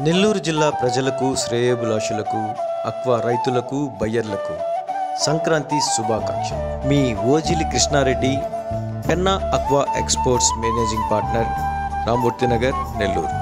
నెల్లూరు జిల్లా ప్రజలకు, శ్రేయోభిలాషులకు, అక్వా రైతులకు, బయ్యర్లకు సంక్రాంతి శుభాకాంక్షలు. మీ Ojili Krishna Reddy, Penna aqua exports managing partner, Rammurthy Nagar, Nellore.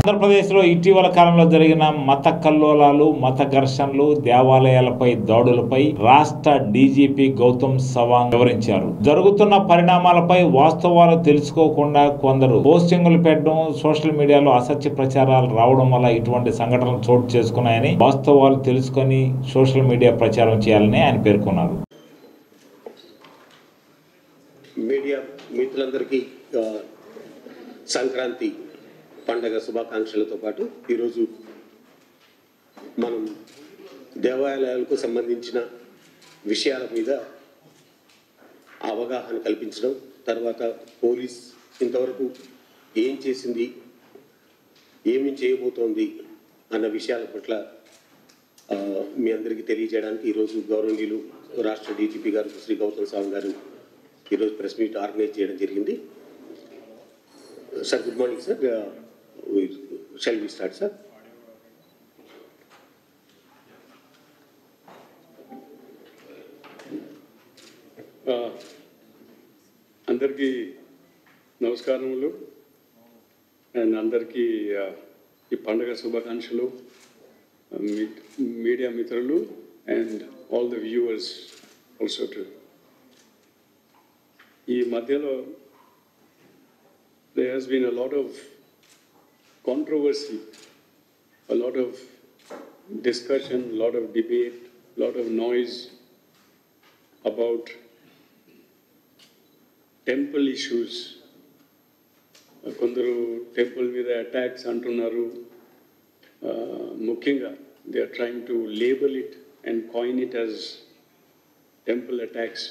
ఆంధ్రప్రదేశ్లో ఇటీవల కాలంలో జరిగిన మత కల్లోలాలు, మత ఘర్షణలు, దేవాలయాలపై దాడులపై రాష్ట్ర డీజీపీ గౌతమ్ సవాంగ్ వివరించారు. జరుగుతున్న పరిణామాలపై వాస్తవాలు తెలుసుకోకుండా కొందరు పోస్టింగులు పెట్టడం, సోషల్ మీడియాలో అసత్య ప్రచారాలు రావడం వల్ల ఇటువంటి సంఘటనలు చోటు చేసుకున్నాయని, వాస్తవాలు తెలుసుకొని సోషల్ మీడియా ప్రచారం చేయాలని ఆయన పేర్కొన్నారు. మీడియా మిత్రులందరికీ సంక్రాంతి పండగ శుభాకాంక్షలతో పాటు ఈరోజు మనం దేవాలయాలకు సంబంధించిన విషయాల మీద అవగాహన కల్పించడం, తర్వాత పోలీస్ ఇంతవరకు ఏం చేసింది, ఏమి చేయబోతోంది అన్న విషయాల పట్ల మీ అందరికీ తెలియజేయడానికి ఈరోజు గౌరవనీయులు రాష్ట్ర డీజీపీ గారు శ్రీ గౌతమ్ సవాంగ్ గారు ఈరోజు ప్రెస్ మీట్ ఆర్గనైజ్ చేయడం జరిగింది. Sir, good morning sir. Shall we start, sir? అందరికీ నమస్కారములు అండ్ అందరికీ ఈ పండుగ శుభాకాంక్షలు. మీడియా మిత్రులు and all the viewers also to. ఈ మధ్యలో there has been a lot of controversy, a lot of discussion, a lot of debate, a lot of noise about temple issues. కొందరు టెంపుల్ మీద attacks అంటున్నారు. ముఖ్యంగా they are trying to label it and coin it as temple attacks.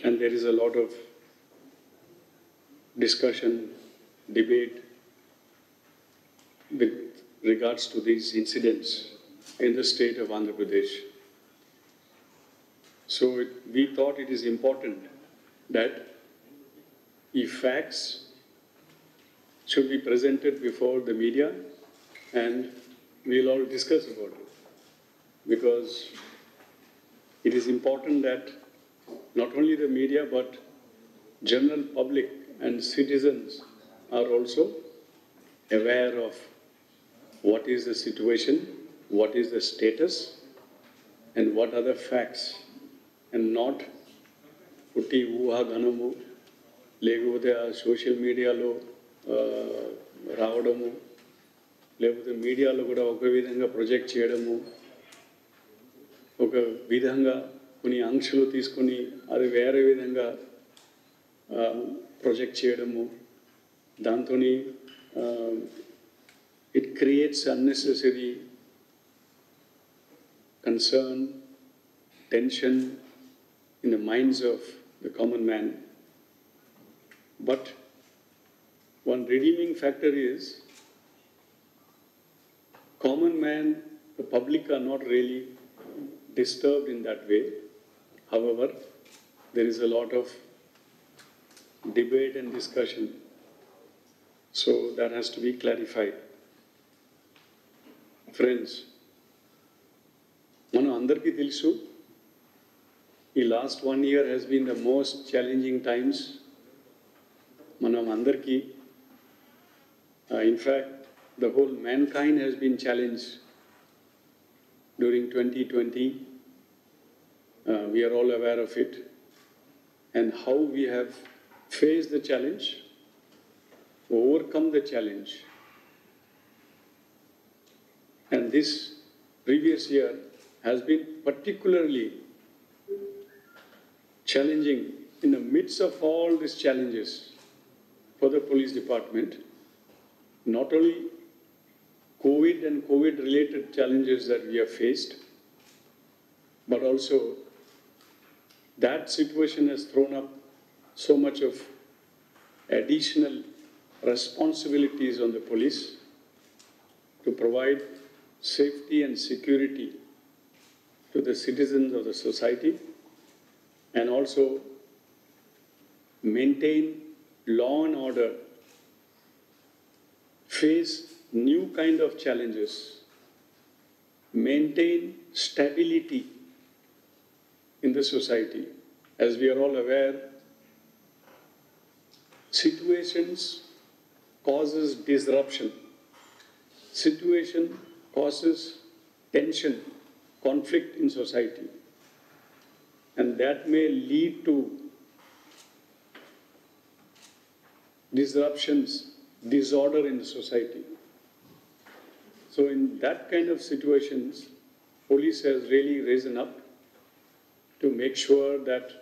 And there is a lot of discussion, debate with regards to these incidents in the state of Andhra Pradesh. So we thought it is important that if facts should be presented before the media and we'll all discuss about it, because it is important that not only the media but general public and citizens are also aware of what is the situation, what is the status, and what are the facts, and not putti uha ganamu legapothe social media lo రావడము, లేకపోతే మీడియాలో కూడా ఒక విధంగా project చేయడము, ఒక విధంగా కొన్ని ఆంక్షలు తీసుకొని అది వేరే విధంగా ప్రొజెక్ట్ చేయడము, దాంతో it creates unnecessary concern, tension in the minds of the common man. But one redeeming factor is common man, the public are not really disturbed in that way. However, there is a lot of debate and discussion. So that has to be clarified. Friends, manu andarki telusu, the last 1 year has been the most challenging times. Manam andarki, in fact, the whole mankind has been challenged during 2020. We are all aware of it and how we have faced the challenge, overcome the challenge. And this previous year has been particularly challenging in the midst of all these challenges for the police department. Not only COVID and COVID-related challenges that we have faced, but also that situation has thrown up so much of additional responsibilities on the police to provide safety and security to to the citizens of the society and also maintain law and order, face new kind of challenges, maintain stability in the society. As we are all aware, situations causes disruption. Situation causes tension, conflict in society. And that may lead to disruptions, disorder in the society. So in that kind of situations, police has really risen up to make sure that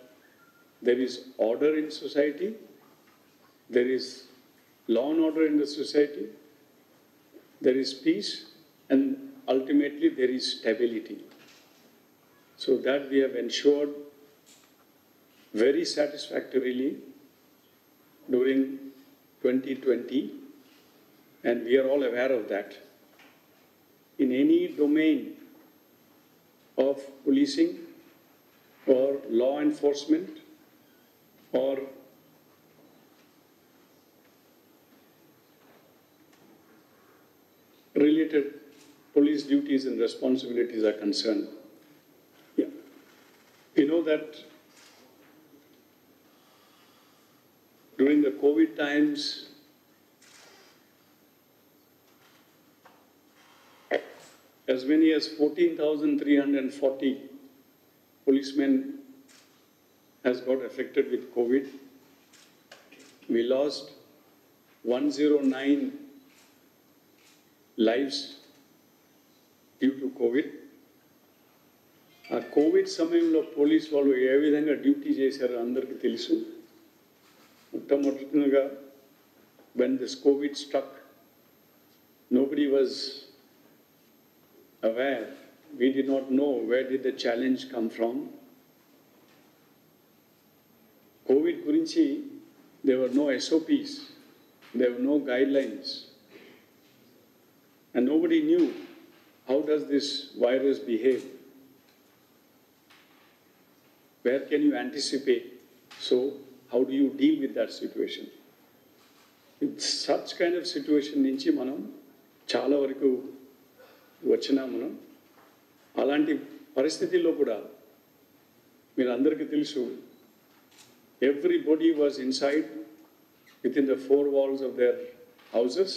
there is order in society, there is law and order in the society, there is peace, and ultimately there is stability. So that we have ensured very satisfactorily during 2020, and we are all aware of that. In any domain of policing or law enforcement or related police duties and responsibilities are concerned. Yeah. We know that during the COVID times, as many as 14,340 policemen has got affected with COVID. We lost 109 lives due to COVID. ఆ Covid సమయంలో police వాళ్ళు ఏ విధంగా duty చేశారో అందరికీ తెలుసు. మొట్టమొదటిగా when this COVID struck, nobody was aware. We did not know where did the challenge come from. COVID gurinchi, there were no SOPs, there were no guidelines, and nobody knew how does this virus behave. Where can you anticipate? So how do you deal with that situation? It's such kind of situation nunchi manam chaala varaku vachina మనం అలాంటి పరిస్థితుల్లో కూడా మీరు అందరికీ తెలుసు everybody was inside within the four walls of their houses,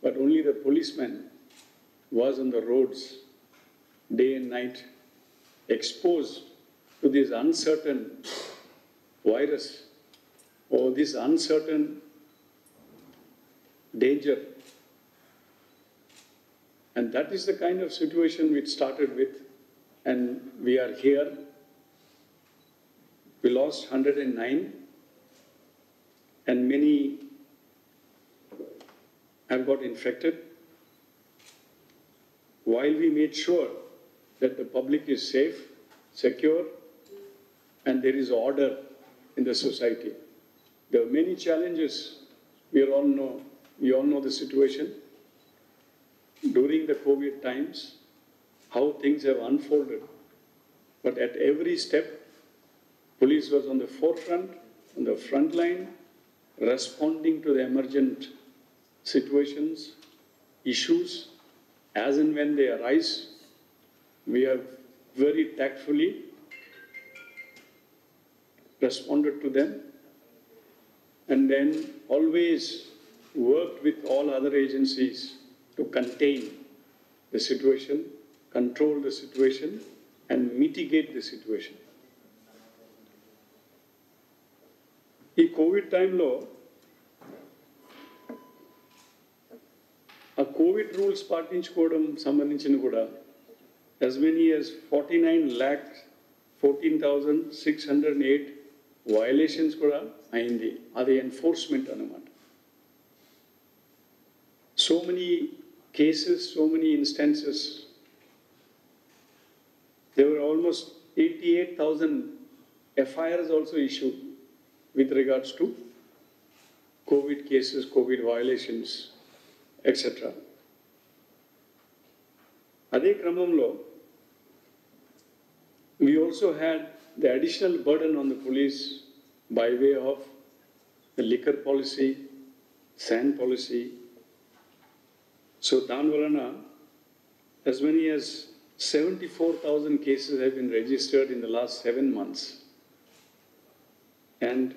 but only the policeman was on the roads day and night, exposed to this uncertain virus or this uncertain danger. And that is the kind of situation we started with, and we are here. We lost 109, and many have got infected. While we made sure that the public is safe, secure, and there is order in the society. There are many challenges. We all know the situation. During the COVID times, how things have unfolded. But at every step, police was on the forefront, on the front line, responding to the emergent situations, issues, as and when they arise. We have very tactfully responded to them, and then always worked with all other agencies to contain the situation, control the situation, and mitigate the situation. ఈ Covid టైంలో ఆ Covid rules పాటించుకోవడం సంబంధించిన కూడా as many as 49,14,608 violations కూడా అయింది. అది enforcement అన్నమాట. So many cases, so many instances. There were almost 88,000 FIRs also issued with regards to COVID cases, COVID violations, etc. అదే క్రమంలో also had the additional burden on the police by way of the liquor policy, sand policy. So Danvalana, as many as 74,000 cases have been registered in the last 7 months. And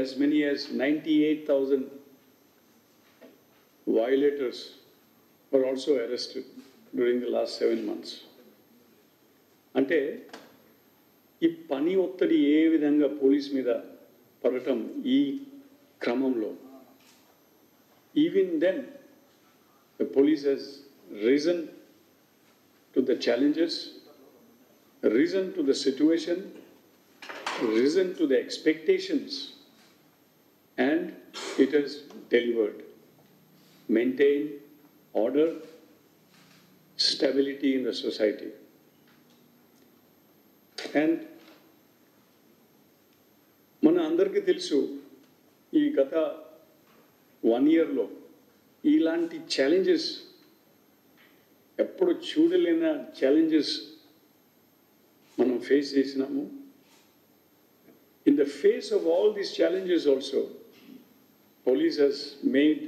as many as 98,000 violators were also arrested during the last 7 months. అంటే ఈ పని ఒత్తిడి ఏ విధంగా police మీద పడటం ఈ క్రమంలో even then the police has reason to the challenges, reason to the situation, reason to the expectations, and it has delivered. Maintain order, stability in the society. And మన అందరికీ తెలుసు ఈ గత 1 yearలో ఇలాంటి ఛాలెంజెస్ ఎప్పుడు చూడలేని ఛాలెంజెస్ మనం ఫేస్ చేసినాము. In the face of all these challenges also, police has made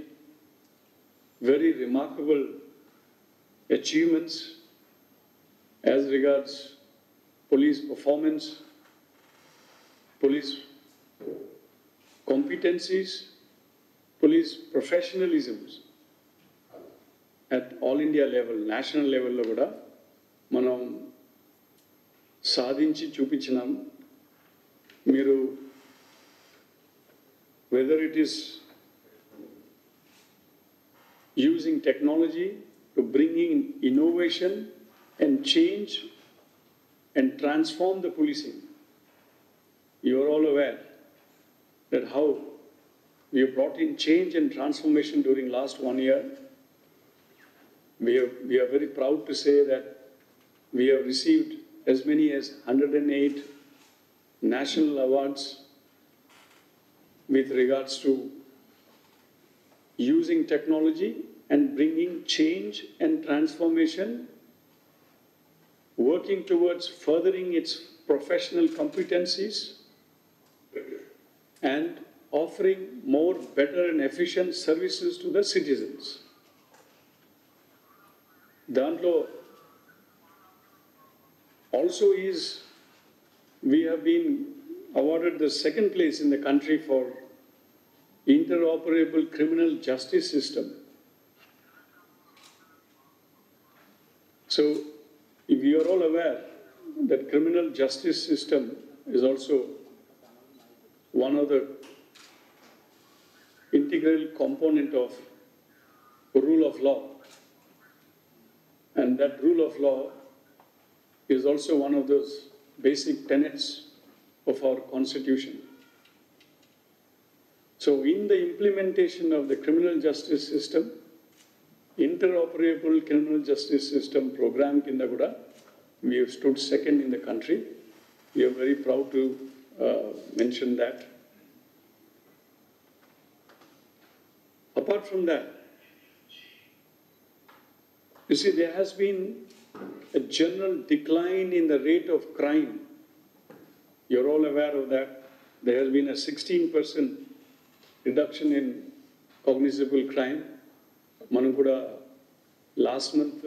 very remarkable achievements as regards police performance, police competencies, police professionalisms at all India level, national level lo kuda manam సాధించి చూపించినాం. మీరు whether it is using technology to bring in innovation and change and transform the policing. You are all aware that how we have brought in change and transformation during last 1 year. We are very proud to say that we have received as many as 108 national awards with regards to using technology and bringing change and transformation, working towards furthering its professional competencies and offering more better and efficient services to the citizens. Dantlo also is, we have been awarded the 2nd place in the country for interoperable criminal justice system. So, if you are all aware that criminal justice system is also one of the integral component of rule of law, and that rule of law is also one of those basic tenets of our constitution. So in the implementation of the criminal justice system, interoperable criminal justice system program kinda kuda we have stood 2nd in the country. We are very proud to mention that. Apart from that, you see, there has been a general decline in the rate of crime. You're all aware of that. There has been a 16% reduction in cognizable crime. మనం కూడా last month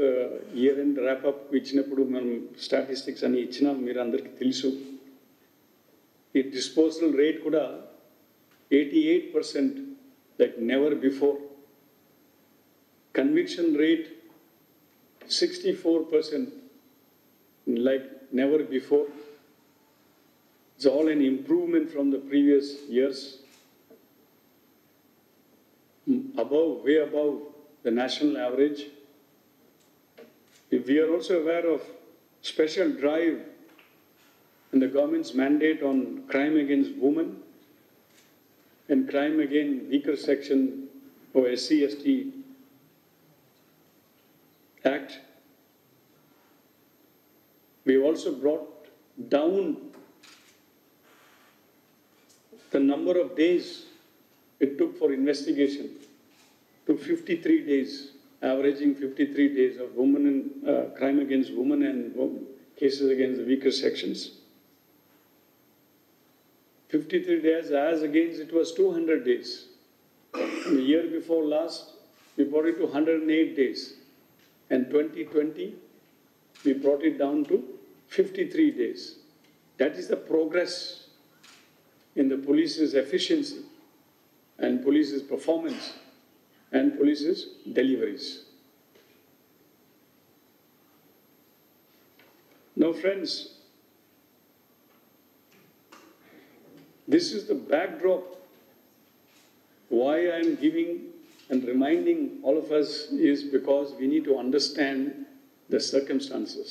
year end wrap-up ఇచ్చినప్పుడు మనం statistics అని ఇచ్చినాం, మీరు అందరికీ తెలుసు. ఈ డిస్పోజల్ రేట్ కూడా 88% like never before. Conviction rate 64% like never before. It's all an improvement from the previous years. Above, way above the national average. We are also aware of special drive and the government's mandate on crime against women and crime against weaker section of SC/ST Act. We have also brought down the number of days it took for investigation to 53 days, averaging 53 days of women and crime against women and cases against the weaker sections. 53 days as against it was 200 days. The year before last, we brought it to 108 days. And 2020, we brought it down to 53 days. That is the progress in the police's efficiency and police's performance and police's deliveries. Now, friends, this is the backdrop why I am giving and reminding all of us is because we need to understand the circumstances.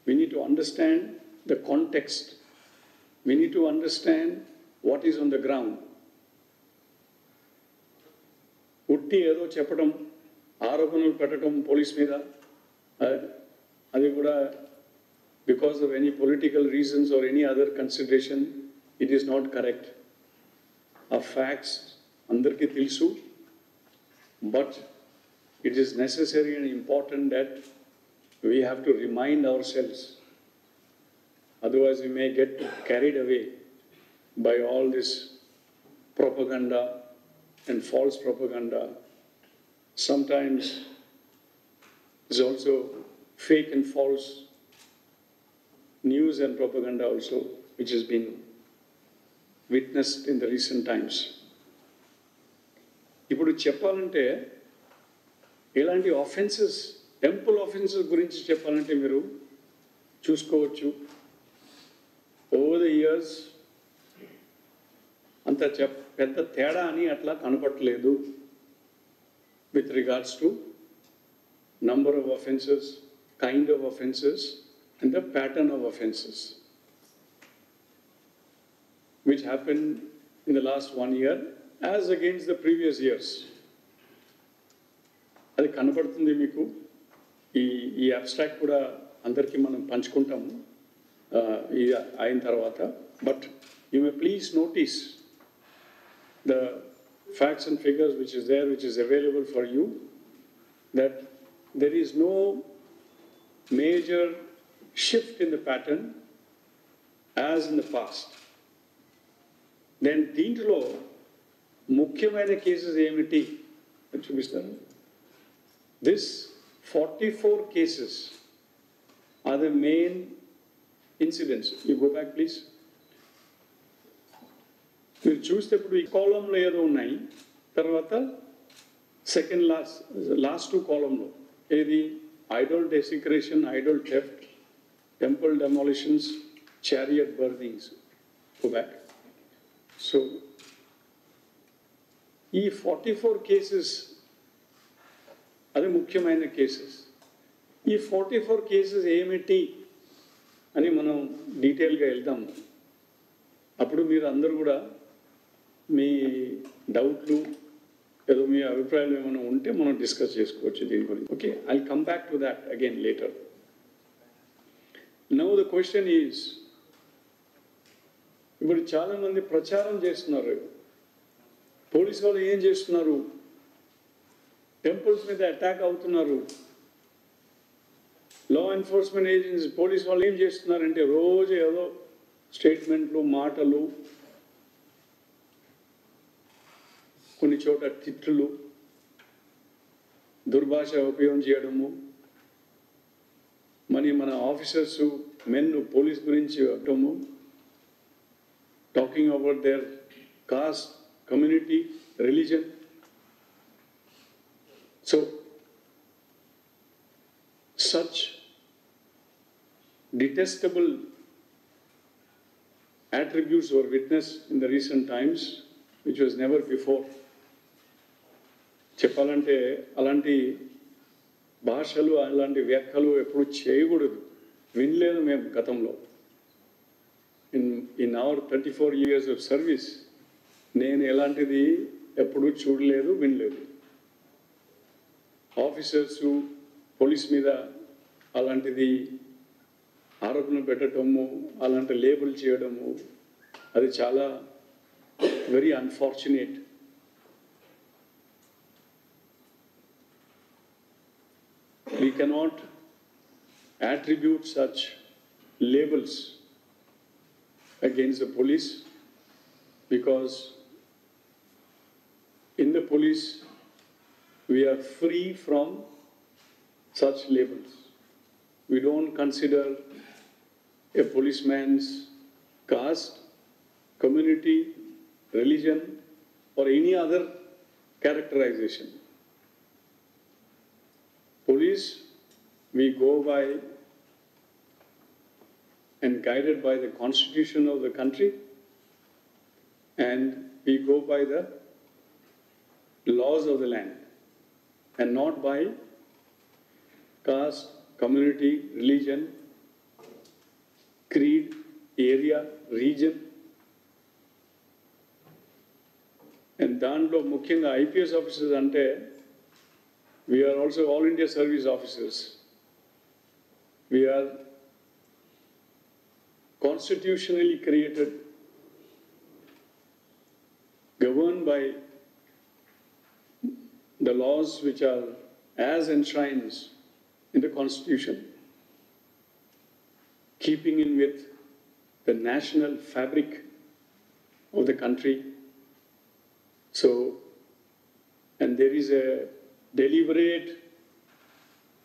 We need to understand the context. We need to understand what is on the ground. ఉట్టి ఏదో చెప్పడం ఆరోపణలు పెట్టడం police మీద అది కూడా because of any political reasons or any other consideration, it is not correct. Our facts andarki తెలుసు, but it is necessary and important that we have to remind ourselves. Otherwise, we may get carried away by all this propaganda and false propaganda. Sometimes there's also fake and false news and propaganda also, which has been witnessed in the recent times. ఇప్పుడు చెప్పాలంటే ఇలాంటి offences, temple offences గురించి చెప్పాలంటే మీరు చూసుకోవచ్చు. Over the years అంత పెద్ద తేడా అని అట్లా కనపడలేదు with regards to number of offenses, kind of offenses, and the pattern of offenses, which happened in the last 1 year as against the previous years. అది కనపడుతుంది మీకు. ఈ అబ్స్ట్రాక్ట్ కూడా అందరికీ మనం పంచుకుంటాము ఇది అయిన తర్వాత. But you may please notice the facts and figures which is there, which is available for you, that there is no major shift in the pattern as in the past. Then దీంట్లో ముఖ్యమైన cases ఏమిటి చూపిస్తాను. This 44 cases are the main incidents. You go back please. మీరు చూస్తే ఇప్పుడు ఈ కాలంలో ఏదో ఉన్నాయి, తర్వాత సెకండ్ లాస్ట్ 2 కాలంలో ఏది idol desecration, idol theft, temple demolitions, chariot burnings. Go back. So ఈ 44 కేసెస్ అది ముఖ్యమైన కేసెస్. ఈ 44 కేసెస్ ఏమిటి అని మనం డీటెయిల్గా వెళ్దాము. అప్పుడు మీరు అందరూ కూడా మీ డౌట్లు ఏదో మీ అభిప్రాయాలు ఏమైనా ఉంటే మనం డిస్కస్ చేసుకోవచ్చు దీని గురించి. Okay, I will come back to that again later. Now the question is, ఇప్పుడు చాలామంది ప్రచారం చేస్తున్నారు, పోలీసు వాళ్ళు ఏం చేస్తున్నారు, టెంపుల్స్ మీద అటాక్ అవుతున్నారు, లా ఎన్ఫోర్స్మెంట్ ఏజెన్సీ పోలీసు వాళ్ళు ఏం చేస్తున్నారంటే రోజు ఏదో స్టేట్మెంట్లు, మాటలు, కొన్ని చోట తిట్లు, దుర్భాష ఉపయోగం చేయడము, మన ఆఫీసర్స్ మెన్ పోలీస్ గురించి చెప్పడము, talking about their cost, community, religion. So such detestable attributes were witnessed in the recent times, which was never before. చెప్పాలంటే అలాంటి భాషలు, అలాంటి వ్యాఖ్యలు ఎప్పుడు చేయకూడదు, వినలేదు మేము గతంలో. In our 34 years of service నేను ఎలాంటిది ఎప్పుడు చూడలేదు, వినలేదు. ఆఫీసర్సు పోలీస్ మీద అలాంటిది ఆరోపణ పెట్టడము, అలాంటి లేబుల్ చేయడము, అది చాలా very unfortunate. We cannot attribute such labels against the police, because in the police we are free from such labels. We don't consider a policeman's caste, community, religion, or any other characterization. Police, we go by and guided by the constitution of the country, and we go by the laws of the land, and not by caste, community, religion, creed, area, region. And దాంట్లో ముఖ్యంగా IPS officers అంటే we are also all India service officers. We are constitutionally created, governed by the laws which are as enshrined in the Constitution, keeping in with the national fabric of the country. So, and there is a deliberate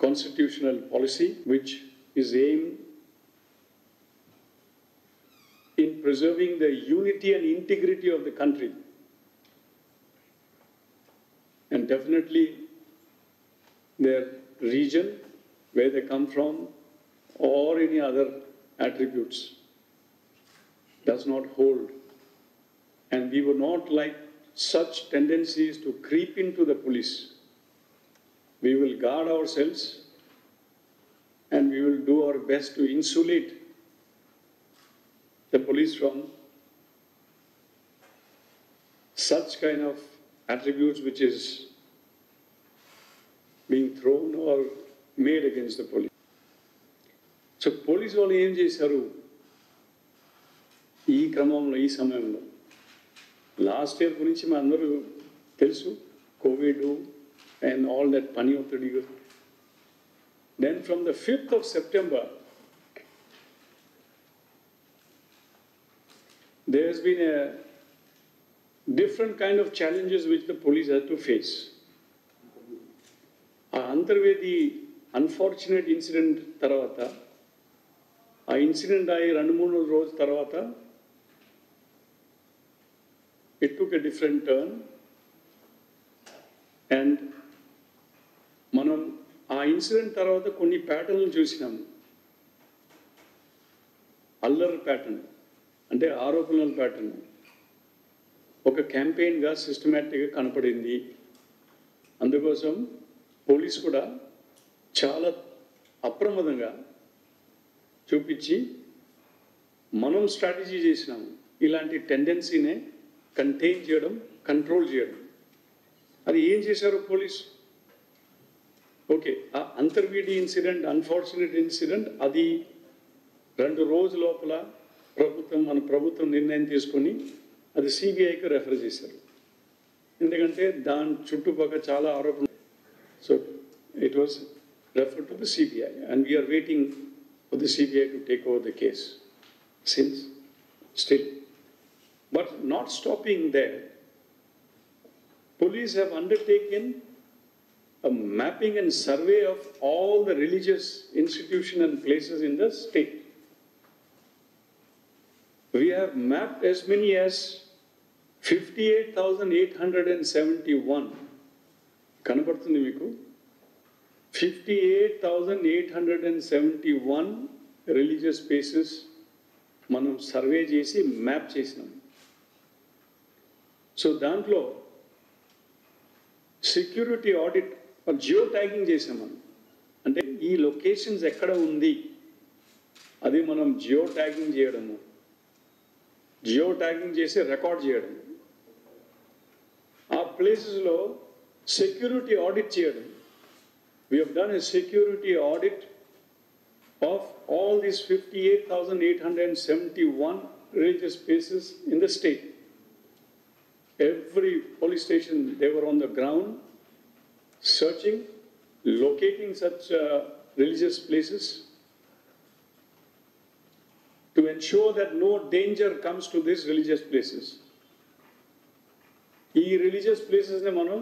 constitutional policy which is aimed in preserving the unity and integrity of the country. And definitely their region, where they come from, or any other attributes does not hold. And we would not like such tendencies to creep into the police. We will guard ourselves and we will do our best to insulate the police from such kind of attributes which is being thrown or made against the police. So police వాళ్ళు ఏం చేశారు ఈ క్రమంలో, ఈ సమయంలో? Last year గురించి మా అందరూ తెలుసు, Covid and all that pani ottadi. Then from the 5th of September, there has been a different kind of challenges which the police had to face. Antarvedi unfortunate incident taravata, a incident ayi 2-3 రోజు taravata, it took a different turn, and మనం ఆ incident తర్వాత కొన్ని ప్యాటర్న్లు చూసినాము. అల్లరి pattern అంటే ఆరోపణల pattern ఒక క్యాంపెయిన్గా సిస్టమేటిక్గా కనపడింది. అందుకోసం పోలీస్ కూడా చాలా అప్రమదంగా చూపించి మనం స్ట్రాటజీ చేసినాము. ఇలాంటి టెండెన్సీనే కంటైన్ చేయడం, కంట్రోల్ చేయడం. అది ఏం చేశారు పోలీస్? ఓకే, ఆ అంతర్వీడి ఇన్సిడెంట్, అన్ఫార్చునేట్ ఇన్సిడెంట్, అది 2 రోజుల లోపల మన ప్రభుత్వం నిర్ణయం తీసుకొని అది సిబిఐకి రెఫర్ చేశారు. ఎందుకంటే దాని చుట్టుపక్కల చాలా ఆరోపణలు. So it was refer to the CBI and we're waiting for the CBI to take over the case since still. But not stopping there, police have undertaken a mapping and survey of all the religious institutions and places in the state. We have mapped as many as 58,871. కనబడుతుంది మీకు? 58,871 religious places మనం survey చేసి map చేసినాం. So దాంట్లో security audit, geo tagging చేసాం మనం. అంటే ఈ లొకేషన్స్ ఎక్కడ ఉంది అది మనం జియో ట్యాగింగ్ చేయడము, జియో ట్యాగింగ్ చేసి రికార్డ్ చేయడం, ఆ ప్లేసెస్లో సెక్యూరిటీ ఆడిట్ చేయడం. We have done a security audit of all these 58,871 religious places in the state. Every police station, they were on the ground, searching, locating such religious places. ensure that no danger comes to these religious places. ఈ religious ప్లేసెస్ని మనం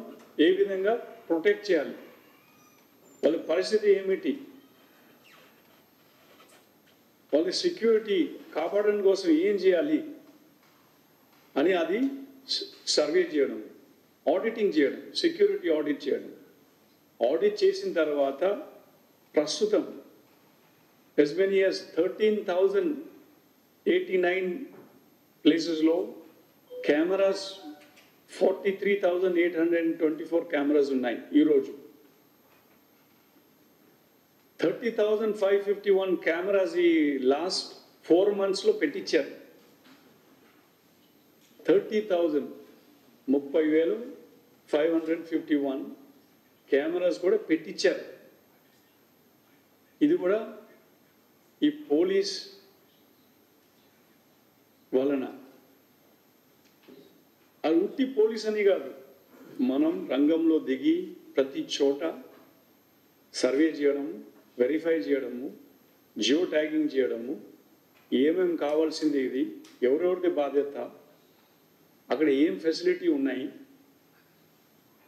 ఏ విధంగా protect చేయాలి, వాళ్ళ పరిస్థితి ఏమిటి, వాళ్ళ security కాపాడడం కోసం ఏం చేయాలి అని అది సర్వే చేయడం, ఆడిటింగ్ చేయడం, సెక్యూరిటీ ఆడిట్ చేయడం. ఆడిట్ చేసిన తర్వాత ప్రస్తుతం as many as 13,089 ప్లేసెస్లో కెమెరాస్ 43,824 కెమెరాస్ ఉన్నాయి. ఈరోజు 30,551 కెమెరాస్ ఈ లాస్ట్ 4 monthsలో పెట్టించారు. 30,551 కెమెరాస్ కూడా పెట్టించారు. ఇది కూడా ఈ పోలీస్ వలన. అది ఉట్టి పోలీస్ అని కాదు, మనం రంగంలో దిగి ప్రతి చోట సర్వే చేయడము, వెరిఫై చేయడము, జియో ట్యాగింగ్ చేయడము, ఏమేమి కావాల్సింది, ఇది ఎవరెవరిది బాధ్యత, అక్కడ ఏం ఫెసిలిటీ ఉన్నాయి,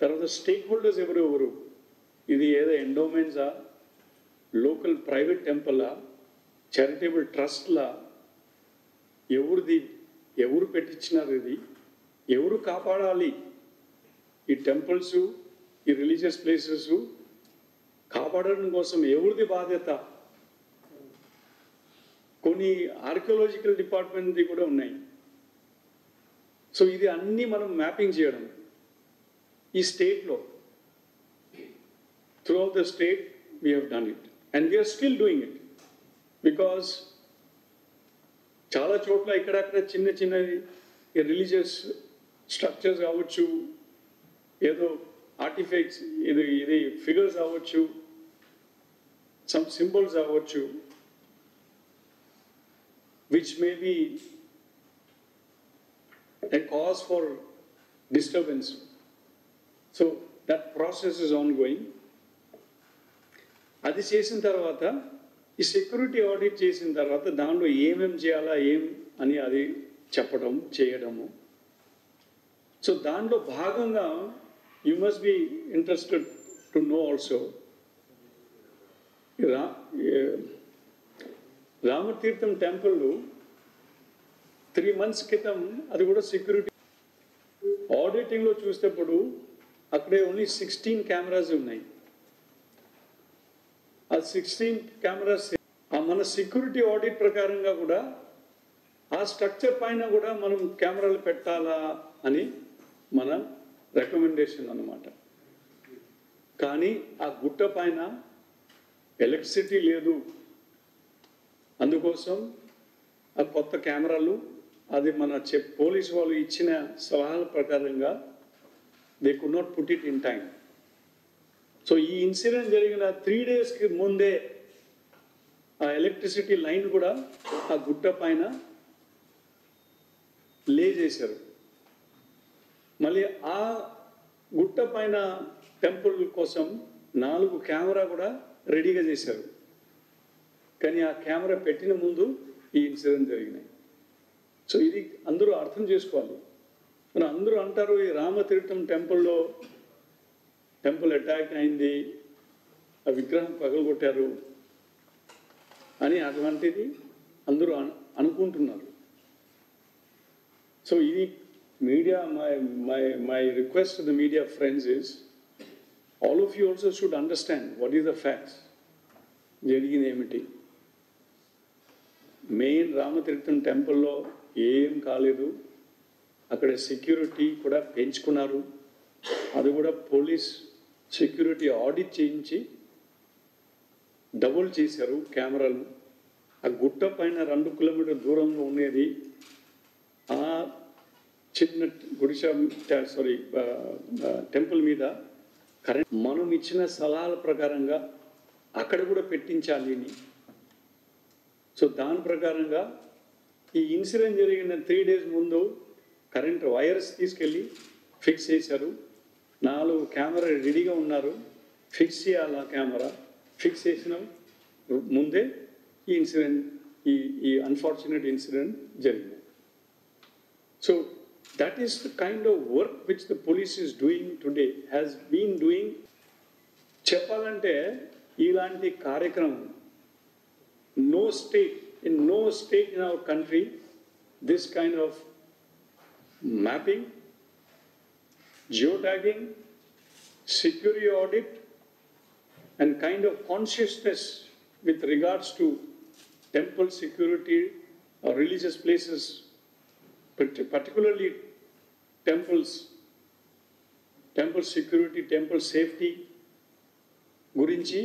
తర్వాత స్టేక్ హోల్డర్స్ ఎవరెవరు, ఇది ఏదో ఎండోమెంట్సా, లోకల్ ప్రైవేట్ టెంపులా, చారిటబుల్ ట్రస్ట్లా, ఎవరిది, ఎవరు పెట్టించినారు, ఇది ఎవరు కాపాడాలి, ఈ టెంపుల్స్, ఈ రిలీజియస్ ప్లేసెస్ కాపాడడం కోసం ఎవరిది బాధ్యత. కొన్ని ఆర్కియాలజికల్ డిపార్ట్మెంట్ది కూడా ఉన్నాయి. సో ఇది అన్నీ మనం మ్యాపింగ్ చేయడం ఈ స్టేట్లో, throughout the state we have done it and we're still doing it. Because చాలా చోట్ల ఇక్కడక్కడ చిన్న చిన్నవి రిలీజియస్ స్ట్రక్చర్స్ కావచ్చు, ఏదో ఆర్టిఫెక్ట్స్, ఇది ఫిగర్స్ అవ్వచ్చు, సమ్ సింబల్స్ అవ్వచ్చు, which may be a cause for disturbance. So that process is ongoing. అది చేసిన తర్వాత ఈ సెక్యూరిటీ ఆడిట్ చేసిన తర్వాత దాంట్లో ఏమేం చేయాలా ఏం అని అది చెప్పడం చేయడము. సో దాంట్లో భాగంగా you must be interested to know also Ramatheertham temple 3 months క్రితం అది కూడా సెక్యూరిటీ ఆడిటింగ్లో చూసేటప్పుడు అక్కడే ఓన్లీ 16 కెమెరాస్ ఉన్నాయి. ఆ 16 కెమెరాస్ మన సెక్యూరిటీ ఆడిట్ ప్రకారంగా కూడా ఆ స్ట్రక్చర్ పైన కూడా మనం కెమెరాలు పెట్టాలా అని మన రికమెండేషన్ అన్నమాట. కానీ ఆ గుట్ట పైన ఎలక్ట్రిసిటీ లేదు, అందుకోసం ఆ కొత్త కెమెరాలు అది మన పోలీసు వాళ్ళు ఇచ్చిన సలహాల ప్రకారంగా they could not put it in time. So ఈ ఇన్సిడెంట్ జరిగిన 3 days ముందే ఆ ఎలక్ట్రిసిటీ లైన్ కూడా ఆ గుట్ట పైన లే చేశారు. మళ్ళీ ఆ గుట్ట పైన టెంపుల్ కోసం 4 కెమెరా కూడా రెడీగా చేశారు. కానీ ఆ కెమెరా పెట్టిన ముందు ఈ ఇన్సిడెంట్ జరిగినాయి. సో ఇది అందరూ అర్థం చేసుకోవాలి. మరి అందరూ అంటారు ఈ రామతీర్థం టెంపుల్ అటాక్ అయింది, ఆ విగ్రహం పగలగొట్టారు అని, అటువంటిది అందరూ అనుకుంటున్నారు. సో ఇది media, my request to the media friends is all of you also should understand what is the facts. జరిగింది ఏమిటి. మెయిన్ రామతీర్థం టెంపుల్లో ఏం కాలేదు, అక్కడ సెక్యూరిటీ కూడా పెంచుకున్నారు. అది కూడా పోలీస్ సెక్యూరిటీ ఆడిట్ చేయించి డబుల్ చేశారు కెమెరాలు. ఆ గుట్ట పైన 2 kilometers దూరంలో ఉండేది ఆ చిన్న టెంపుల్ మీద కరెంట్ మనం ఇచ్చిన సలహాల ప్రకారంగా అక్కడ కూడా పెట్టించాలి అని. సో దాని ప్రకారంగా ఈ ఇన్సిడెంట్ జరిగిన 3 days ముందు కరెంట్ వైర్స్ తీసుకెళ్ళి ఫిక్స్ చేశారు. 4 కెమెరా రెడీగా ఉన్నారు, ఫిక్స్ చేయాలి. ఆ కెమెరా ఫిక్స్ చేసిన ముందే ఈ ఇన్సిడెంట్ ఈ అన్ఫార్చునేట్ ఇన్సిడెంట్ జరిగింది. So that is the kind of work which the police is doing today, has been doing. చెప్పాలంటే ఇలాంటి కార్యక్రమం no state in our country this kind of mapping, geotagging, security audit and kind of consciousness with regards to temple security or religious places, particularly temples, temple security, temple safety గురించి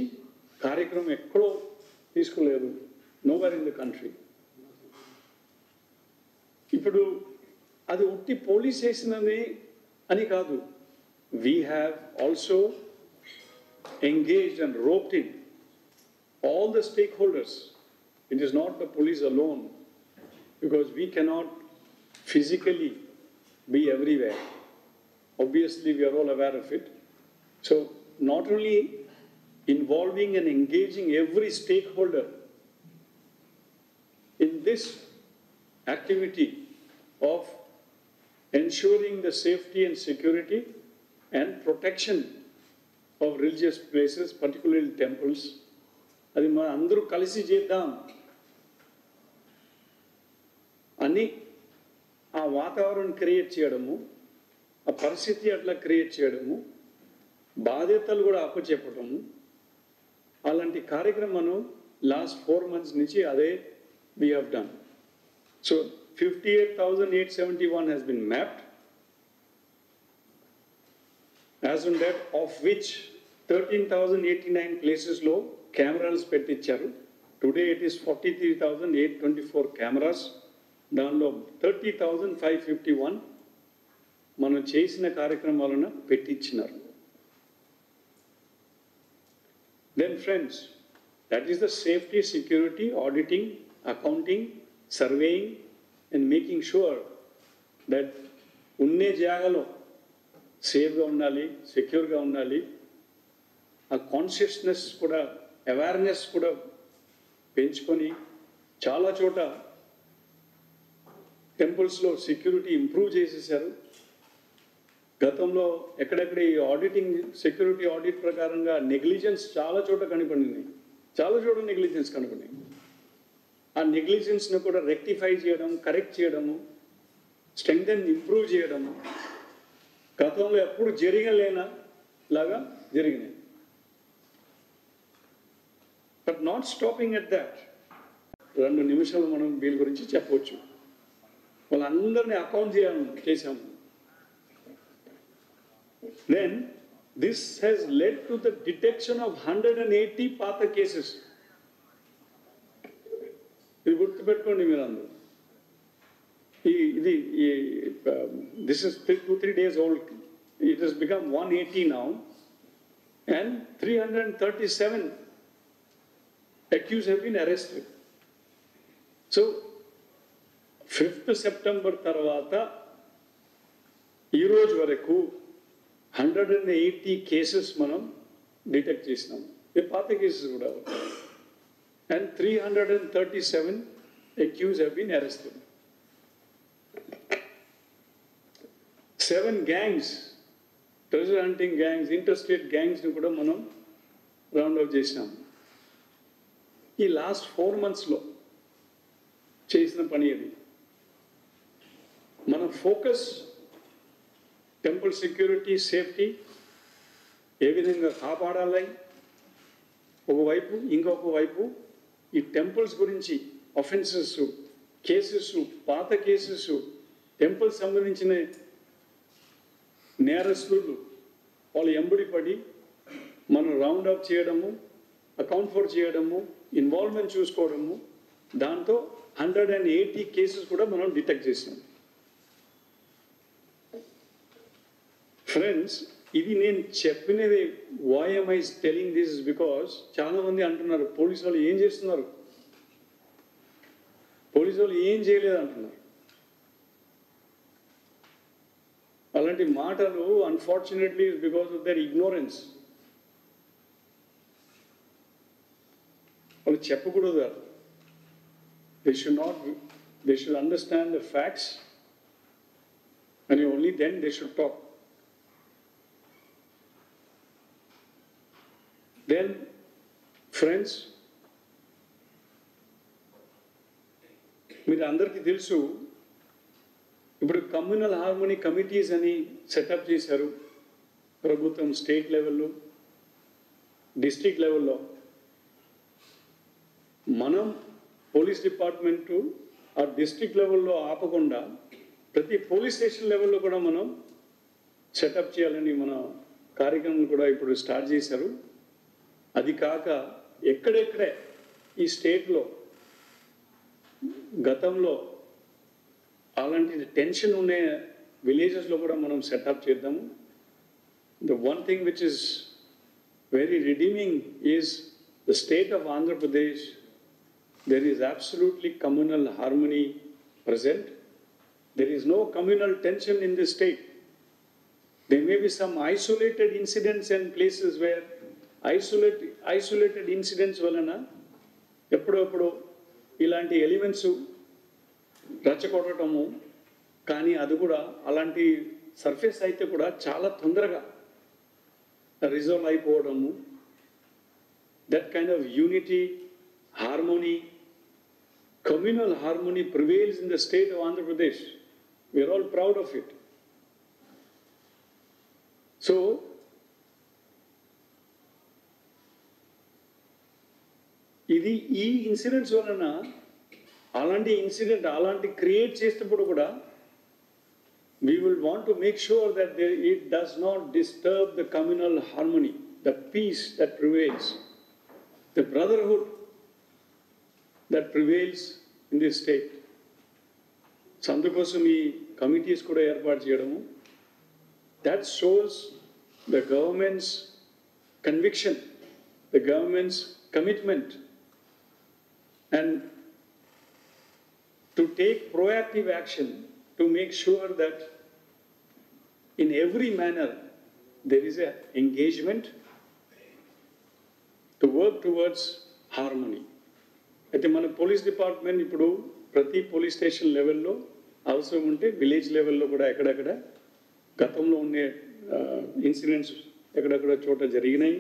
కార్యక్రమం ఎక్కడో తీసుకోలేదు, nowhere in the country. ఇప్పుడు అది ఉట్టి police చేసినది అని కాదు, we have also engaged and roped in all the stakeholders. It is not the police alone, because we cannot physically be everywhere. Obviously, we are all aware of it. So, not only involving and engaging every stakeholder in this activity of ensuring the safety and security and protection of religious places, particularly temples, అది మన అందరూ కలిసి చేద్దాం అని ఆ వాతావరణం create చేయడము, ఆ పరిస్థితి అట్లా క్రియేట్ చేయడము, బాధ్యతలు కూడా అప్పచెప్పడము, అలాంటి కార్యక్రమం లాస్ట్ 4 months నుంచి అదే we have done. So 58,871 has been mapped. As on that, of which 13,089 places లో కెమెరాస్ పెట్టించారు. Today it is 43,824 cameras. దానిలో 30,551 మనం చేసిన కార్యక్రమాలను పెట్టించినారు. Then friends, that is the safety, security, auditing, accounting, surveying and making sure that ఉన్నే జాగాలో సేఫ్గా ఉండాలి, సెక్యూర్గా ఉండాలి. ఆ కాన్షియస్నెస్ కూడా, అవేర్నెస్ కూడా పెంచుకొని చాలా చోట టెంపుల్స్లో సెక్యూరిటీ ఇంప్రూవ్ చేసేసారు. గతంలో ఎక్కడెక్కడ ఈ ఆడిటింగ్, సెక్యూరిటీ ఆడిట్ ప్రకారంగా నెగ్లిజెన్స్ చాలా చోట కనపడింది, చాలా చోట నెగ్లిజెన్స్ కనపడింది. ఆ నెగ్లిజెన్స్ను కూడా రెక్టిఫై చేయడం, కరెక్ట్ చేయడము, స్ట్రెంగ్త్ అండ్ ఇంప్రూవ్ చేయడము గతంలో ఎప్పుడు జరగలేనా లాగా జరిగినాయి. But not stopping at that. 2 నిమిషాలు మనం వీళ్ళ గురించి చెప్పవచ్చు. వాళ్ళందరినీ అకౌంట్ చేశాము. Then this has led to the detection of 180 పాత కేసెస్. ఇది గుర్తుపెట్టుకోండి మీరు అందరూ. ఇది this is 2-3 days old. It has become 180 now, and 337 accused have been arrested. So 5th September తర్వాత ఈ రోజు వరకు 180 కేసెస్ మనం డిటెక్ట్ చేసినాం. ఇది పాత కేసెస్ కూడా. And 337 accused have been arrested. 7 gangs, treasure hunting gangs, interstate gangs ని కూడా మనం రౌండ్ అప్ చేసినాం. ఈ లాస్ట్ 4 monthsలో చేసిన పని అది. మన ఫోకస్ టెంపుల్ సెక్యూరిటీ, సేఫ్టీ ఏ విధంగా కాపాడాలి ఒకవైపు, ఇంకొక వైపు ఈ టెంపుల్స్ గురించి అఫెన్సెస్, కేసెస్, పాత కేసెస్, టెంపుల్ సంబంధించిన నేరస్తులు వాళ్ళు ఎంబడి పడి మనం రౌండ్ అప్ చేయడము, అకౌంట్ ఫర్ చేయడము, ఇన్వాల్వ్మెంట్ చూసుకోవడము, దాంతో 180 కేసెస్ కూడా మనం డిటెక్ట్ చేసాం. ఫ్రెండ్స్, ఇది నేను చెప్పినది why am I telling this because చాలా మంది అంటున్నారు పోలీసు వాళ్ళు ఏం చేస్తున్నారు, పోలీసు వాళ్ళు ఏం చేయలేదు అంటున్నారు. అలాంటి మాటలు unfortunately because of their ignorance. వాళ్ళు చెప్పకూడదు. They should not, they should understand the facts, and only then they should talk. Then, friends, మీరు అందరికీ తెలుసు, ఇప్పుడు కమ్యూనల్ హార్మోనీ కమిటీస్ అని సెటప్ చేశారు ప్రభుత్వం, స్టేట్ లెవెల్లో, డిస్ట్రిక్ట్ లెవెల్లో. మనం పోలీస్ డిపార్ట్మెంటు ఆ డిస్ట్రిక్ట్ లెవెల్లో ఆపకుండా ప్రతి పోలీస్ స్టేషన్ లెవెల్లో కూడా మనం సెటప్ చేయాలని మన కార్యక్రమం కూడా ఇప్పుడు స్టార్ట్ చేశారు. అది కాక ఎక్కడెక్కడే ఈ స్టేట్లో గతంలో అలాంటి టెన్షన్ ఉండే విలేజెస్లో కూడా మనం సెటప్ చేద్దాము. The one thing which is very redeeming is the state of Andhra Pradesh. There is absolutely communal harmony present. There is no communal tension in this state. There may be some isolated incidents and places where isolated incidents వలన ఎప్పుడప్పుడు ఇలాంటి elements రచ్చగొట్టడము, కానీ అది కూడా అలాంటి surface అయితే కూడా చాలా తొందరగా రిజాల్వ్ అయిపోవడము. That kind of unity, harmony, communal harmony prevails in the state of Andhra Pradesh. We are all proud of it. So, ఇది ఈ ఇన్సిడెంట్స్ వలన అలాంటి క్రియేట్ చేసినప్పుడు కూడా we will want to make sure that it does not disturb the communal harmony, the peace that prevails, the brotherhood that prevails in this state. So అందుకోసం ఈ committees కూడా ఏర్పాటు చేయడము, that shows the government's conviction, the government's commitment, and to take proactive action to make sure that in every manner there is an engagement to work towards harmony. అయితే మన police department ఇప్పుడు ప్రతి police station లెవెల్లో అవసరం ఉంటే village లెవెల్లో కూడా ఎక్కడెక్కడ గతంలో ఉండే ఇన్సిడెంట్స్ ఎక్కడెక్కడ చోట జరిగినాయి,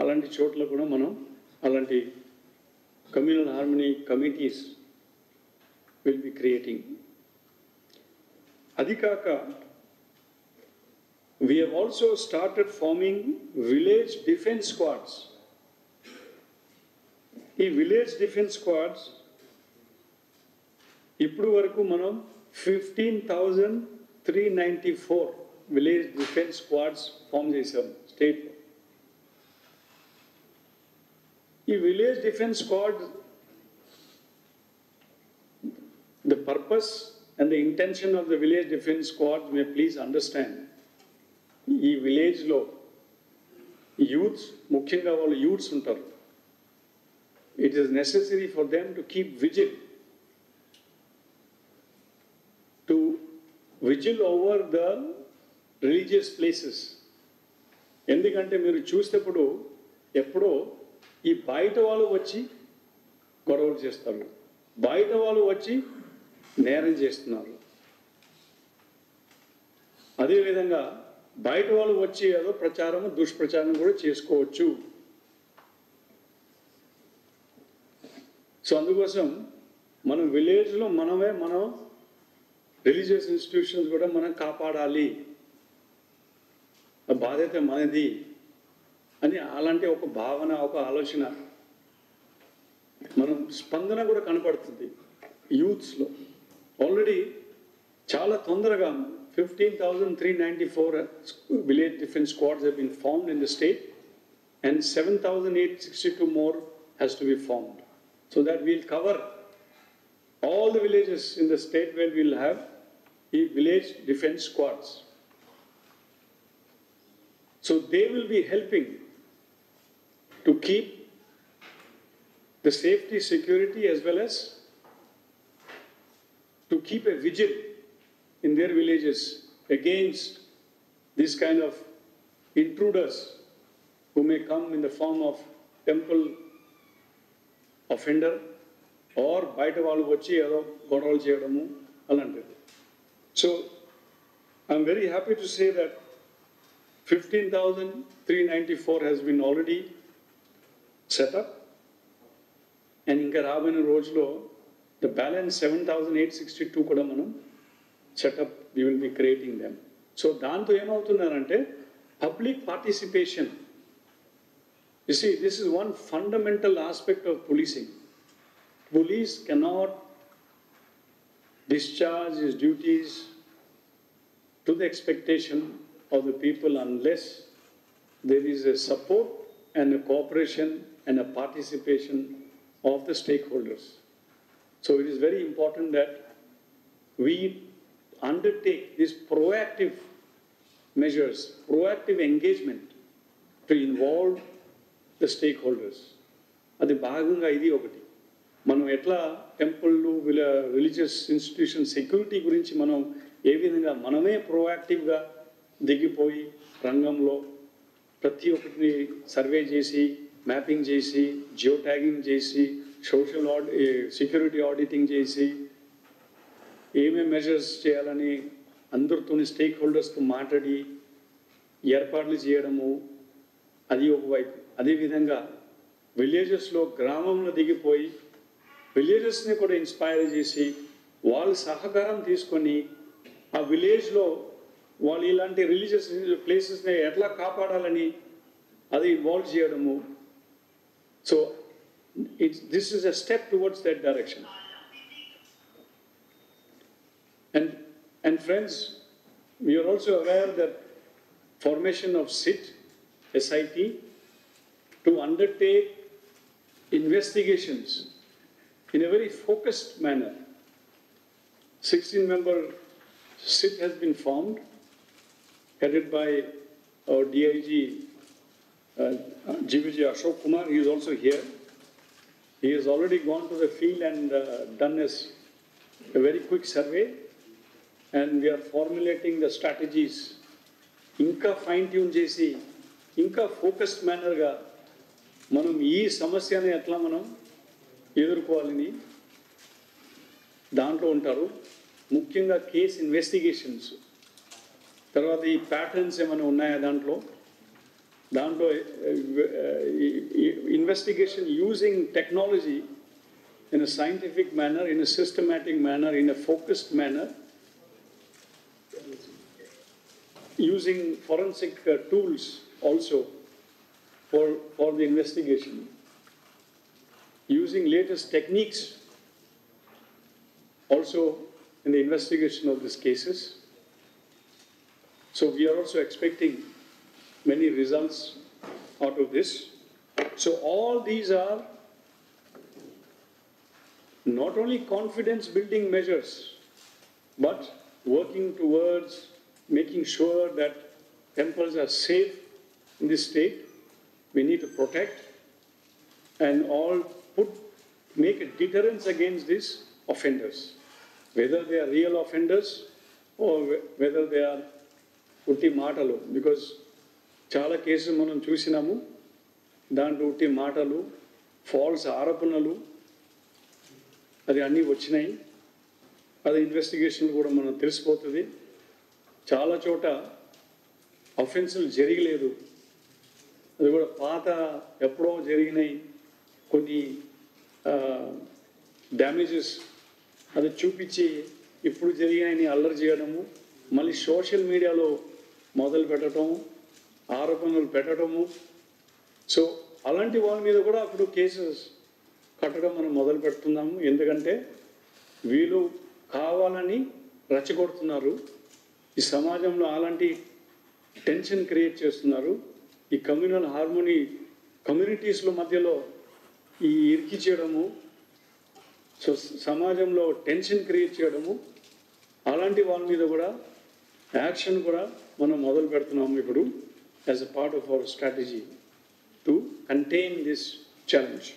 అలాంటి చోట్ల కూడా మనం అలాంటి communal harmony committees will be creating. అది కాక we have also started forming village defense squads. ఈ విలేజ్ డిఫెన్స్ స్క్వాడ్స్ ఇప్పుడు వరకు మనం 15,394 విలేజ్ డిఫెన్స్ స్క్వాడ్స్ ఫామ్ చేశాం స్టేట్లో. ఈ village defence squad, the purpose and the intention of the village defense squad, may please understand, ఈ విలేజ్లో youths, ముఖ్యంగా వాళ్ళు యూత్స్ ఉంటారు. It is necessary for them to keep vigil, to vigil over the religious places. ఎందుకంటే మీరు చూసేటప్పుడు ఎప్పుడో ఈ బయట వాళ్ళు వచ్చి గొడవలు చేస్తారు, బయట వాళ్ళు వచ్చి నేరం చేస్తున్నారు. అదేవిధంగా బయట వాళ్ళు వచ్చి ఏదో ప్రచారము, దుష్ప్రచారం కూడా చేసుకోవచ్చు. సో అందుకోసం మనం విలేజ్లో మనం రిలీజియస్ ఇన్స్టిట్యూషన్స్ కూడా మనం కాపాడాలి, ఆ బాధ్యత మనది అని అలాంటి ఒక భావన, ఒక ఆలోచన, మనం స్పందన కూడా కనపడుతుంది యూత్స్లో. ఆల్రెడీ చాలా తొందరగా 15,394 village defense squads have been formed in the state, and 7,862 more has to be formed, so that we'll cover all the villages in the state where we'll have village defense squads. So they will be helping to keep the safety, security, as well as to keep a vigil in their villages against this kind of intruders who may come in the form of temple offender or బయట వాళ్ళు వచ్చి ఏదో గొడవలు చేయడము అలాంటిది. So I'm very happy to say that 15,394 has been already set up, and ఇంకా రాబోయే రోజులో the balance 7,862 కూడా మనం setup we will be creating them. So దాంతో ఏమవుతుందంటే public participation. You see, this is one fundamental aspect of policing. Police cannot discharge his duties to the expectation of the people unless there is a support and a cooperation and a participation of the stakeholders. So it is very important that we undertake these proactive measures, proactive engagement to involve the stakeholders. అది భాగంగా ఇది ఒకటి. మనం ఎట్లా టెంపుల్లు religious institution security గురించి మనం ఏ విధంగా మనమే ప్రోయాక్టివ్గా దిగిపోయి రంగంలో ప్రతి ఒక్కటిని సర్వే చేసి మ్యాపింగ్ చేసి జియో ట్యాగింగ్ చేసి సోషల్ సెక్యూరిటీ ఆడిటింగ్ చేసి ఏమేమి మెజర్స్ చేయాలని అందరితో స్టేక్ హోల్డర్స్తో మాట్లాడి ఏర్పాట్లు చేయడము అది ఒకవైపు. అదేవిధంగా విలేజెస్లో గ్రామంలో దిగిపోయి విలేజెస్ని కూడా ఇన్స్పైర్ చేసి వాళ్ళ సహకారం తీసుకొని ఆ విలేజ్లో వాళ్ళు ఇలాంటి రిలీజియస్ ప్లేసెస్ని ఎట్లా కాపాడాలని అది ఇన్వాల్వ్ చేయడము. So this is a step towards that direction. And friends, we are also aware that formation of SIT to undertake investigations in a very focused manner. 16-member SIT has been formed, headed by our DIG GVJ Ashok Kumar. He is also here. He has already gone to the field and done a very quick survey. And we are formulating the strategies. ఇంకా fine tune చేసి ఇంకా focused మేనర్గా మనం ఈ సమస్యని ఎట్లా మనం ఎదుర్కోవాలని దాంట్లో ఉంటారు. ముఖ్యంగా కేస్ ఇన్వెస్టిగేషన్స్, తర్వాత ఈ ప్యాటర్న్స్ ఏమైనా ఉన్నాయా దాంట్లో investigation using technology in a scientific manner, in a systematic manner, in a focused manner, using forensic tools also for the investigation, using latest techniques also in the investigation of these cases. So we are also expecting many results out of this. So all these are not only confidence building measures, but working towards making sure that temples are safe in this state. We need to protect and all make a deterrence against these offenders, whether they are real offenders or whether they are utti maatalu. Because chala cases manam chusinamu, danto utti maatalu, false aarapunalu adi anni vachinayi. Adi investigation kuda manam telisipotadi. చాలా చోట అఫెన్సులు జరగలేదు, అది కూడా పాత ఎప్పుడో జరిగినాయి కొన్ని damages అది చూపించి ఇప్పుడు జరిగాయని అల్లరి చేయడము, మళ్ళీ సోషల్ మీడియాలో మొదలు పెట్టడము, ఆరోపణలు పెట్టడము. సో అలాంటి వాళ్ళ మీద కూడా అప్పుడు కేసెస్ కట్టడం మనం మొదలు పెడుతున్నాము. ఎందుకంటే వీళ్ళు కావాలని రెచ్చగొడుతున్నారు, ఈ సమాజంలో అలాంటి టెన్షన్ క్రియేట్ చేస్తున్నారు, ఈ కమ్యూనల్ హార్మోనీ కమ్యూనిటీస్లో మధ్యలో ఈ ఇరికి చేయడము, సో సమాజంలో టెన్షన్ క్రియేట్ చేయడము, అలాంటి వాళ్ళ మీద కూడా యాక్షన్ కూడా మనం మొదలు పెడుతున్నాము ఇప్పుడు as a part of our strategy to contain this challenge.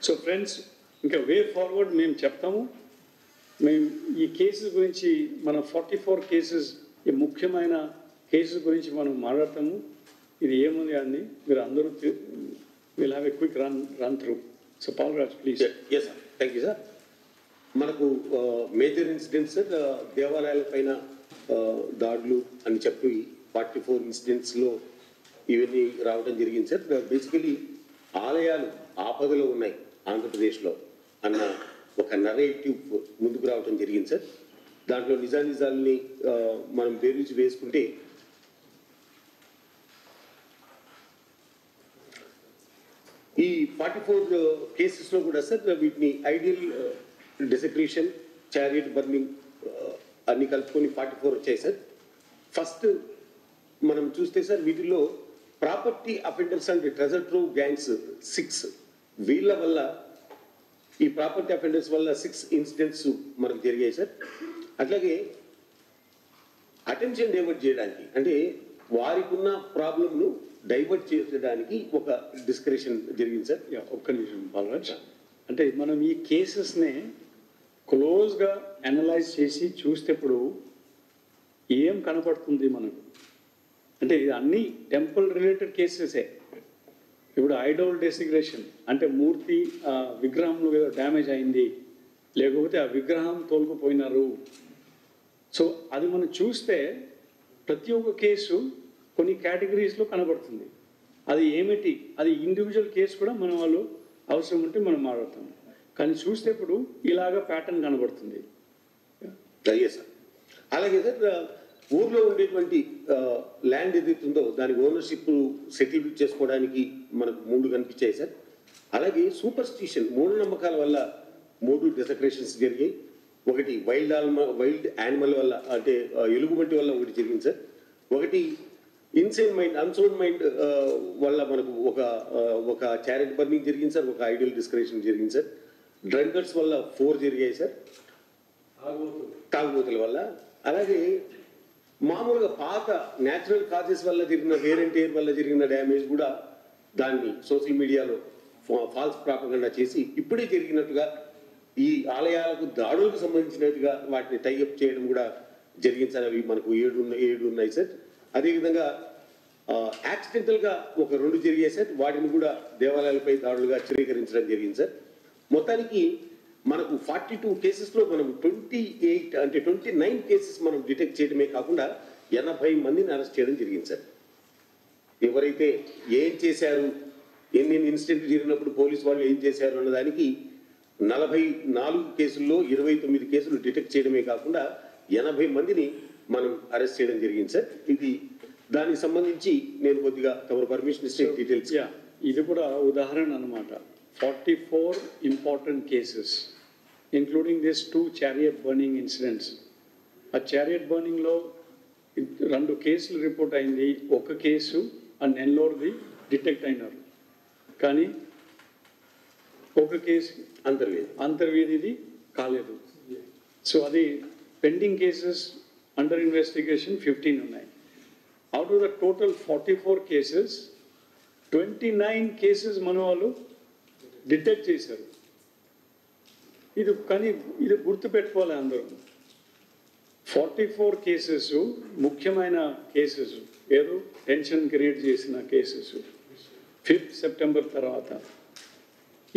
So friends, ఇంకా వే ఫార్వర్డ్ మేము చెప్తాము. మేము ఈ కేసెస్ గురించి మన 44 కేసెస్, ఈ ముఖ్యమైన కేసెస్ గురించి మనం మాట్లాడతాము. ఇది ఏముంది అని మీరు అందరూ will have a quick run through. So Paul Raj, please. Yes sir, thank you sir. మనకు మేజర్ ఇన్సిడెంట్స్ సార్ దేవాలయాల పైన దాడులు అని చెప్పి 44 ఇన్సిడెంట్స్లో ఇవన్నీ రావడం జరిగింది సార్. బేసికలీ ఆలయాలు ఆపదలో ఉన్నాయి ఆంధ్రప్రదేశ్లో అన్న ఒక నరేటివ్ ముందుకు రావడం జరిగింది సార్. దాంట్లో నిజాల్ని మనం బేరీజు వేసుకుంటే ఈ 44 కేసెస్లో కూడా సార్ వీటిని ఐడియల్ డెసెక్రేషన్, చారియట్ బర్నింగ్ అన్ని కలుపుకొని 44 వచ్చాయి సార్. ఫస్ట్ మనం చూస్తే సార్ వీటిల్లో property offenders and treasure trove gangs 6 వీళ్ళ వల్ల ఈ ప్రాపర్టీ అఫెండర్స్ వల్ల 6 ఇన్సిడెంట్స్ మనకు జరిగాయి సార్. అట్లాగే అటెన్షన్ డైవర్ట్ చేయడానికి అంటే వారికి ఉన్న ప్రాబ్లంను డైవర్ట్ చేయడానికి ఒక డిస్కషన్ జరిగింది సార్. ఒక్క నిమిషం బాలరాజ్, అంటే మనం ఈ కేసెస్ని క్లోజ్గా అనలైజ్ చేసి చూస్తేప్పుడు ఏం కనపడుతుంది మనకు అంటే ఇది అన్ని టెంపుల్ రిలేటెడ్ కేసెసే. ఇప్పుడు ఐడోల్ డెసిగ్రేషన్ అంటే మూర్తి విగ్రహంలో ఏదో డ్యామేజ్ అయింది, లేకపోతే ఆ విగ్రహం తోలుకుపోయినారు. సో అది మనం చూస్తే ప్రతి ఒక్క కేసు కొన్ని కేటగిరీస్లో కనబడుతుంది. అది ఏమిటి, అది ఇండివిజువల్ కేసు కూడా మనం వాళ్ళు అవసరం ఉంటే మనం మాట్లాడతాం. కానీ చూస్తే ఇప్పుడు ఇలాగ ప్యాటర్న్ కనబడుతుంది. సార్ అలాగే సార్ ఊర్లో ఉండేటువంటి ల్యాండ్ ఏదైతుందో దాని ఓనర్షిప్ సెటిల్ చేసుకోవడానికి మనకు 3 కనిపించాయి సార్. అలాగే సూపర్స్టిషన్ మూఢనమ్మకాల వల్ల 3 డెసక్రేషన్స్ జరిగాయి. ఒకటి వైల్డ్ యానిమల్ వల్ల అంటే ఎలుగుబంటి వల్ల ఒకటి జరిగింది సార్. ఒకటి ఇన్సైన్ మైండ్ అన్సౌండ్ మైండ్ వల్ల మనకు ఒక చారిటీ బర్నింగ్ జరిగింది సార్. ఒక ఐడియల్ డిస్కరేషన్ జరిగింది సార్. డ్రంకర్స్ వల్ల 4 జరిగాయి సార్, తాగుబోతుల వల్ల. అలాగే మామూలుగా పాత న్యాచురల్ కాజెస్ వల్ల జరిగిన వేర్ అండ్ టేర్ వల్ల జరిగిన డ్యామేజ్ కూడా దాన్ని సోషల్ మీడియాలో ఫాల్స్ ప్రాపగండా చేసి ఇప్పుడే జరిగినట్టుగా ఈ ఆలయాలకు దాడులకు సంబంధించినట్టుగా వాటిని టైఅప్ చేయడం కూడా జరిగింది సార్. అవి మనకు 7 ఉన్నాయి సార్. అదేవిధంగా యాక్సిడెంటల్గా ఒక 2 జరిగాయి సార్. వాటిని కూడా దేవాలయాలపై దాడులుగా చిత్రీకరించడం జరిగింది సార్. మొత్తానికి మనకు 42 కేసెస్లో మనం 29 కేసెస్ మనం డిటెక్ట్ చేయడమే కాకుండా 80 మందిని అరెస్ట్ చేయడం జరిగింది సార్. ఎవరైతే ఏం చేశారు, ఎన్ని ఇన్సిడెంట్లు జరిగినప్పుడు పోలీసు వాళ్ళు ఏం చేశారు అన్నదానికి 44 కేసుల్లో 29 కేసులు డిటెక్ట్ చేయడమే కాకుండా 80 మందిని మనం అరెస్ట్ చేయడం జరిగింది సార్. ఇది దానికి సంబంధించి నేను కొద్దిగా తమ పర్మిషన్ ఇస్తే డీటెయిల్స్. ఇది కూడా ఉదాహరణ అన్నమాట. 44 important cases including this 2 chariot burning incidents. ఆ చారియట్ బర్నింగ్లో 2 కేసులు రిపోర్ట్ అయింది. ఒక కేసు ఆ నెల్లూరుది డిటెక్ట్ అయినారు, కానీ ఒక కేసు అంతర్వేదిది కాలేదు. సో అది పెండింగ్ కేసెస్ అండర్ ఇన్వెస్టిగేషన్ 15 ఉన్నాయి. Out of the total 44 cases 29 cases మన వాళ్ళు డిటెక్ట్ చేశారు. ఇది గుర్తుపెట్టుకోవాలి అందరూ. 44 కేసెస్ ముఖ్యమైన కేసెస్, ఏదో టెన్షన్ క్రియేట్ చేసిన కేసెస్ 5 సెప్టెంబర్ తర్వాత.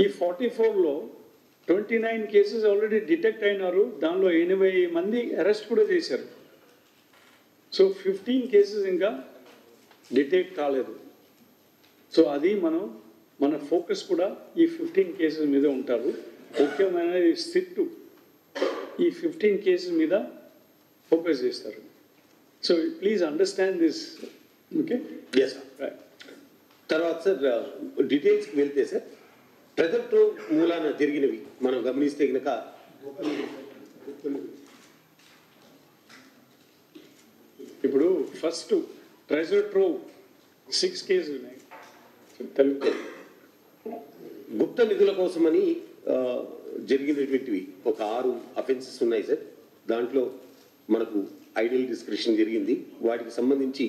ఈ 44లో 29 కేసెస్ ఆల్రెడీ డిటెక్ట్ అయినారు. దానిలో 80 మంది అరెస్ట్ కూడా చేశారు. సో 15 కేసెస్ ఇంకా డిటెక్ట్ కాలేదు. సో అది మన ఫోకస్ కూడా ఈ 15 కేసెస్ మీద ఉంటారు. ముఖ్యమైన సిట్టు ఈ 15 కేసెస్ మీద ఫోకస్ చేస్తారు. So please understand this. Okay, yes sir. తర్వాత సార్ డీటెయిల్స్కి వెళ్తే సార్ ట్రెజర్ ట్రోవ్ మూలాన జరిగినవి మనం గమనిస్తే కనుక ఇప్పుడు ఫస్ట్ ట్రెజర్ ట్రోవ్ 6 కేసులు ఉన్నాయి. గుప్త నిధుల కోసమని జరిగినటువంటివి ఒక 6 అఫెన్సెస్ ఉన్నాయి సార్. దాంట్లో మనకు ఐడియల్ డిస్క్రిప్షన్ జరిగింది. వాటికి సంబంధించి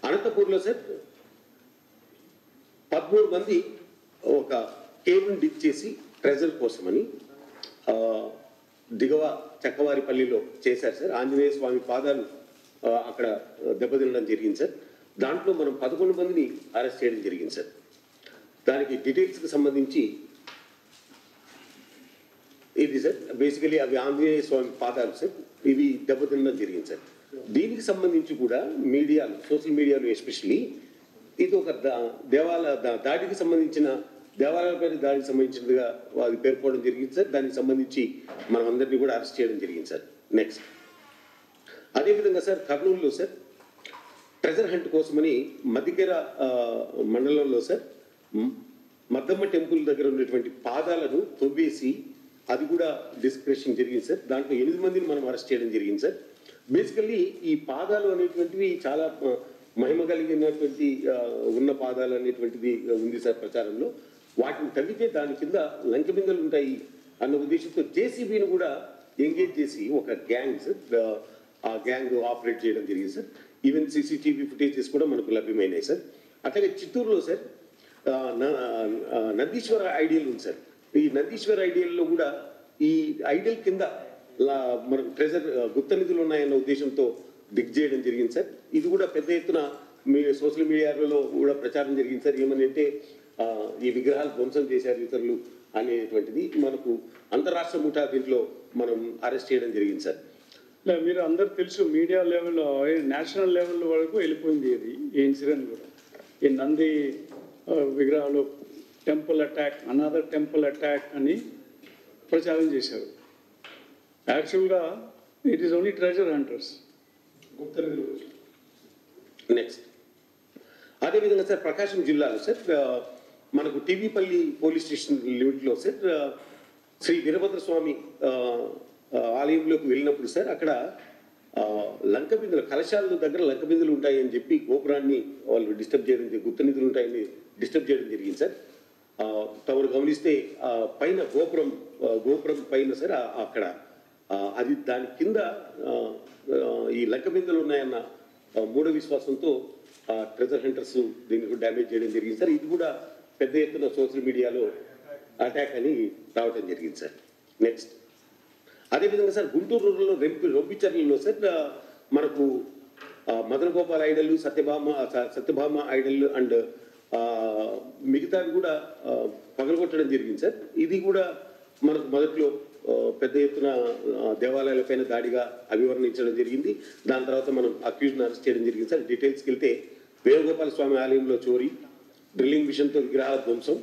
అనంతపూర్లో సార్ 13 మంది ఒక కేవ్ని డిప్ చేసి ట్రెజర్ కోసమని దిగవ చక్కవారిపల్లిలో చేశారు సార్. ఆంజనేయ స్వామి పాదాలు అక్కడ దెబ్బతినడం జరిగింది సార్. దాంట్లో మనం 11 మందిని అరెస్ట్ చేయడం జరిగింది సార్. దానికి డీటెయిల్స్కి సంబంధించి ఇది సార్ బేసికలీ అవి ఆంజనేయ స్వామి పాదాలు సార్, ఇవి దెబ్బతినడం జరిగింది సార్. దీనికి సంబంధించి కూడా మీడియాలో, సోషల్ మీడియాలో ఎస్పెషల్లీ ఇది ఒక దాడికి సంబంధించిన, దేవాలయాలపై దాడికి సంబంధించినదిగా అది పేర్కోవడం జరిగింది సార్. దానికి సంబంధించి మనం అందరినీ కూడా అరెస్ట్ చేయడం జరిగింది సార్. నెక్స్ట్ అదేవిధంగా సార్ కర్నూలులో సార్ ట్రెజర్ హంట్ కోసమని మదికెర మండలంలో సార్ మద్దమ్మ టెంపుల్ దగ్గర ఉన్నటువంటి పాదాలను తవ్వేసి అది కూడా డిస్క్రిప్షన్ జరిగింది సార్. దాంట్లో 8 మందిని మనం అరెస్ట్ చేయడం జరిగింది సార్. బేసికల్లీ ఈ పాదాలు అనేటువంటివి చాలా మహిమ కలిగినటువంటి ఉన్న పాదాలు అనేటువంటిది ఉంది సార్ ప్రచారంలో. వాటిని తవ్వితే దాని కింద లంకెబిందెలు ఉంటాయి అన్న ఉద్దేశంతో జేసీబీని కూడా ఎంగేజ్ చేసి ఒక గ్యాంగ్ సార్, ఆ గ్యాంగ్ ఆపరేట్ చేయడం జరిగింది సార్. ఈవెన్ సీసీటీవీ ఫుటేజెస్ కూడా మనకు లభ్యమైనాయి సార్. అట్లాగే చిత్తూరులో సార్ నందీశ్వర ఐడియల్ ఉంది సార్. ఈ నందీశ్వర ఐడియల్లో కూడా ఈ ఐడియల్ కింద మనకు ట్రెజర్ గుప్త నిధులు ఉన్నాయన్న ఉద్దేశంతో దిగ్ చేయడం జరిగింది సార్. ఇది కూడా పెద్ద ఎత్తున సోషల్ మీడియాలో కూడా ప్రచారం జరిగింది సార్. ఏమని అంటే ఈ విగ్రహాలు ధ్వంసం చేశారు ఇతరులు అనేటువంటిది మనకు అంతరాష్ట్ర ముఠా దీంట్లో మనం అరెస్ట్ చేయడం జరిగింది సార్. మీరు అందరు తెలుసు, మీడియా లెవెల్లో నేషనల్ లెవెల్ వరకు వెళ్ళిపోయింది ఇది ఈ ఇన్సిడెంట్ కూడా. ఈ నంది విగ్రహాలు temple attack, another temple attack అని ప్రచారం చేశారు. యాక్చువల్గా it is only treasure hunters. Next అదేవిధంగా సార్ ప్రకాశం జిల్లాలో సార్ మనకు టీవీపల్లి పోలీస్ స్టేషన్ లిమిట్లో సార్ శ్రీ వీరభద్ర స్వామి ఆలయంలోకి వెళ్ళినప్పుడు సార్ అక్కడ లంకబిందులు, కలశాల దగ్గర లంకబిందులు ఉంటాయని చెప్పి గోపురాన్ని వాళ్ళు డిస్టర్బ్ చేయడం, గుప్త నిధులు ఉంటాయని డిస్టర్బ్ చేయడం జరిగింది సార్. తమరు గమనిస్తే పైన గోపురం పైన సార్ అక్కడ అది దాని కింద ఈ లంకబిందులు ఉన్నాయన్న మూఢ విశ్వాసంతో ట్రెజర్ హంటర్స్ దీనికి డ్యామేజ్ చేయడం జరిగింది సార్. ఇది కూడా పెద్ద ఎత్తున సోషల్ మీడియాలో అటాక్ అని రావడం జరిగింది సార్. నెక్స్ట్ అదేవిధంగా సార్ గుంటూరు రూరల్లో రొంపిచర్లలో సార్ మనకు Madana Gopal idol, Satyabhama idol and మిగతావి కూడా పగలగొట్టడం జరిగింది సార్. ఇది కూడా మనకు మొదట్లో పెద్ద ఎత్తున దేవాలయాలపైన దాడిగా అభివర్ణించడం జరిగింది. దాని తర్వాత మనం అక్యూజ్ని అరెస్ట్ చేయడం జరిగింది సార్. డీటెయిల్స్కి వెళ్తే వేణుగోపాల స్వామి ఆలయంలో చోరీ, డ్రిల్లింగ్ మిషన్తో విగ్రహాల ధ్వంసం,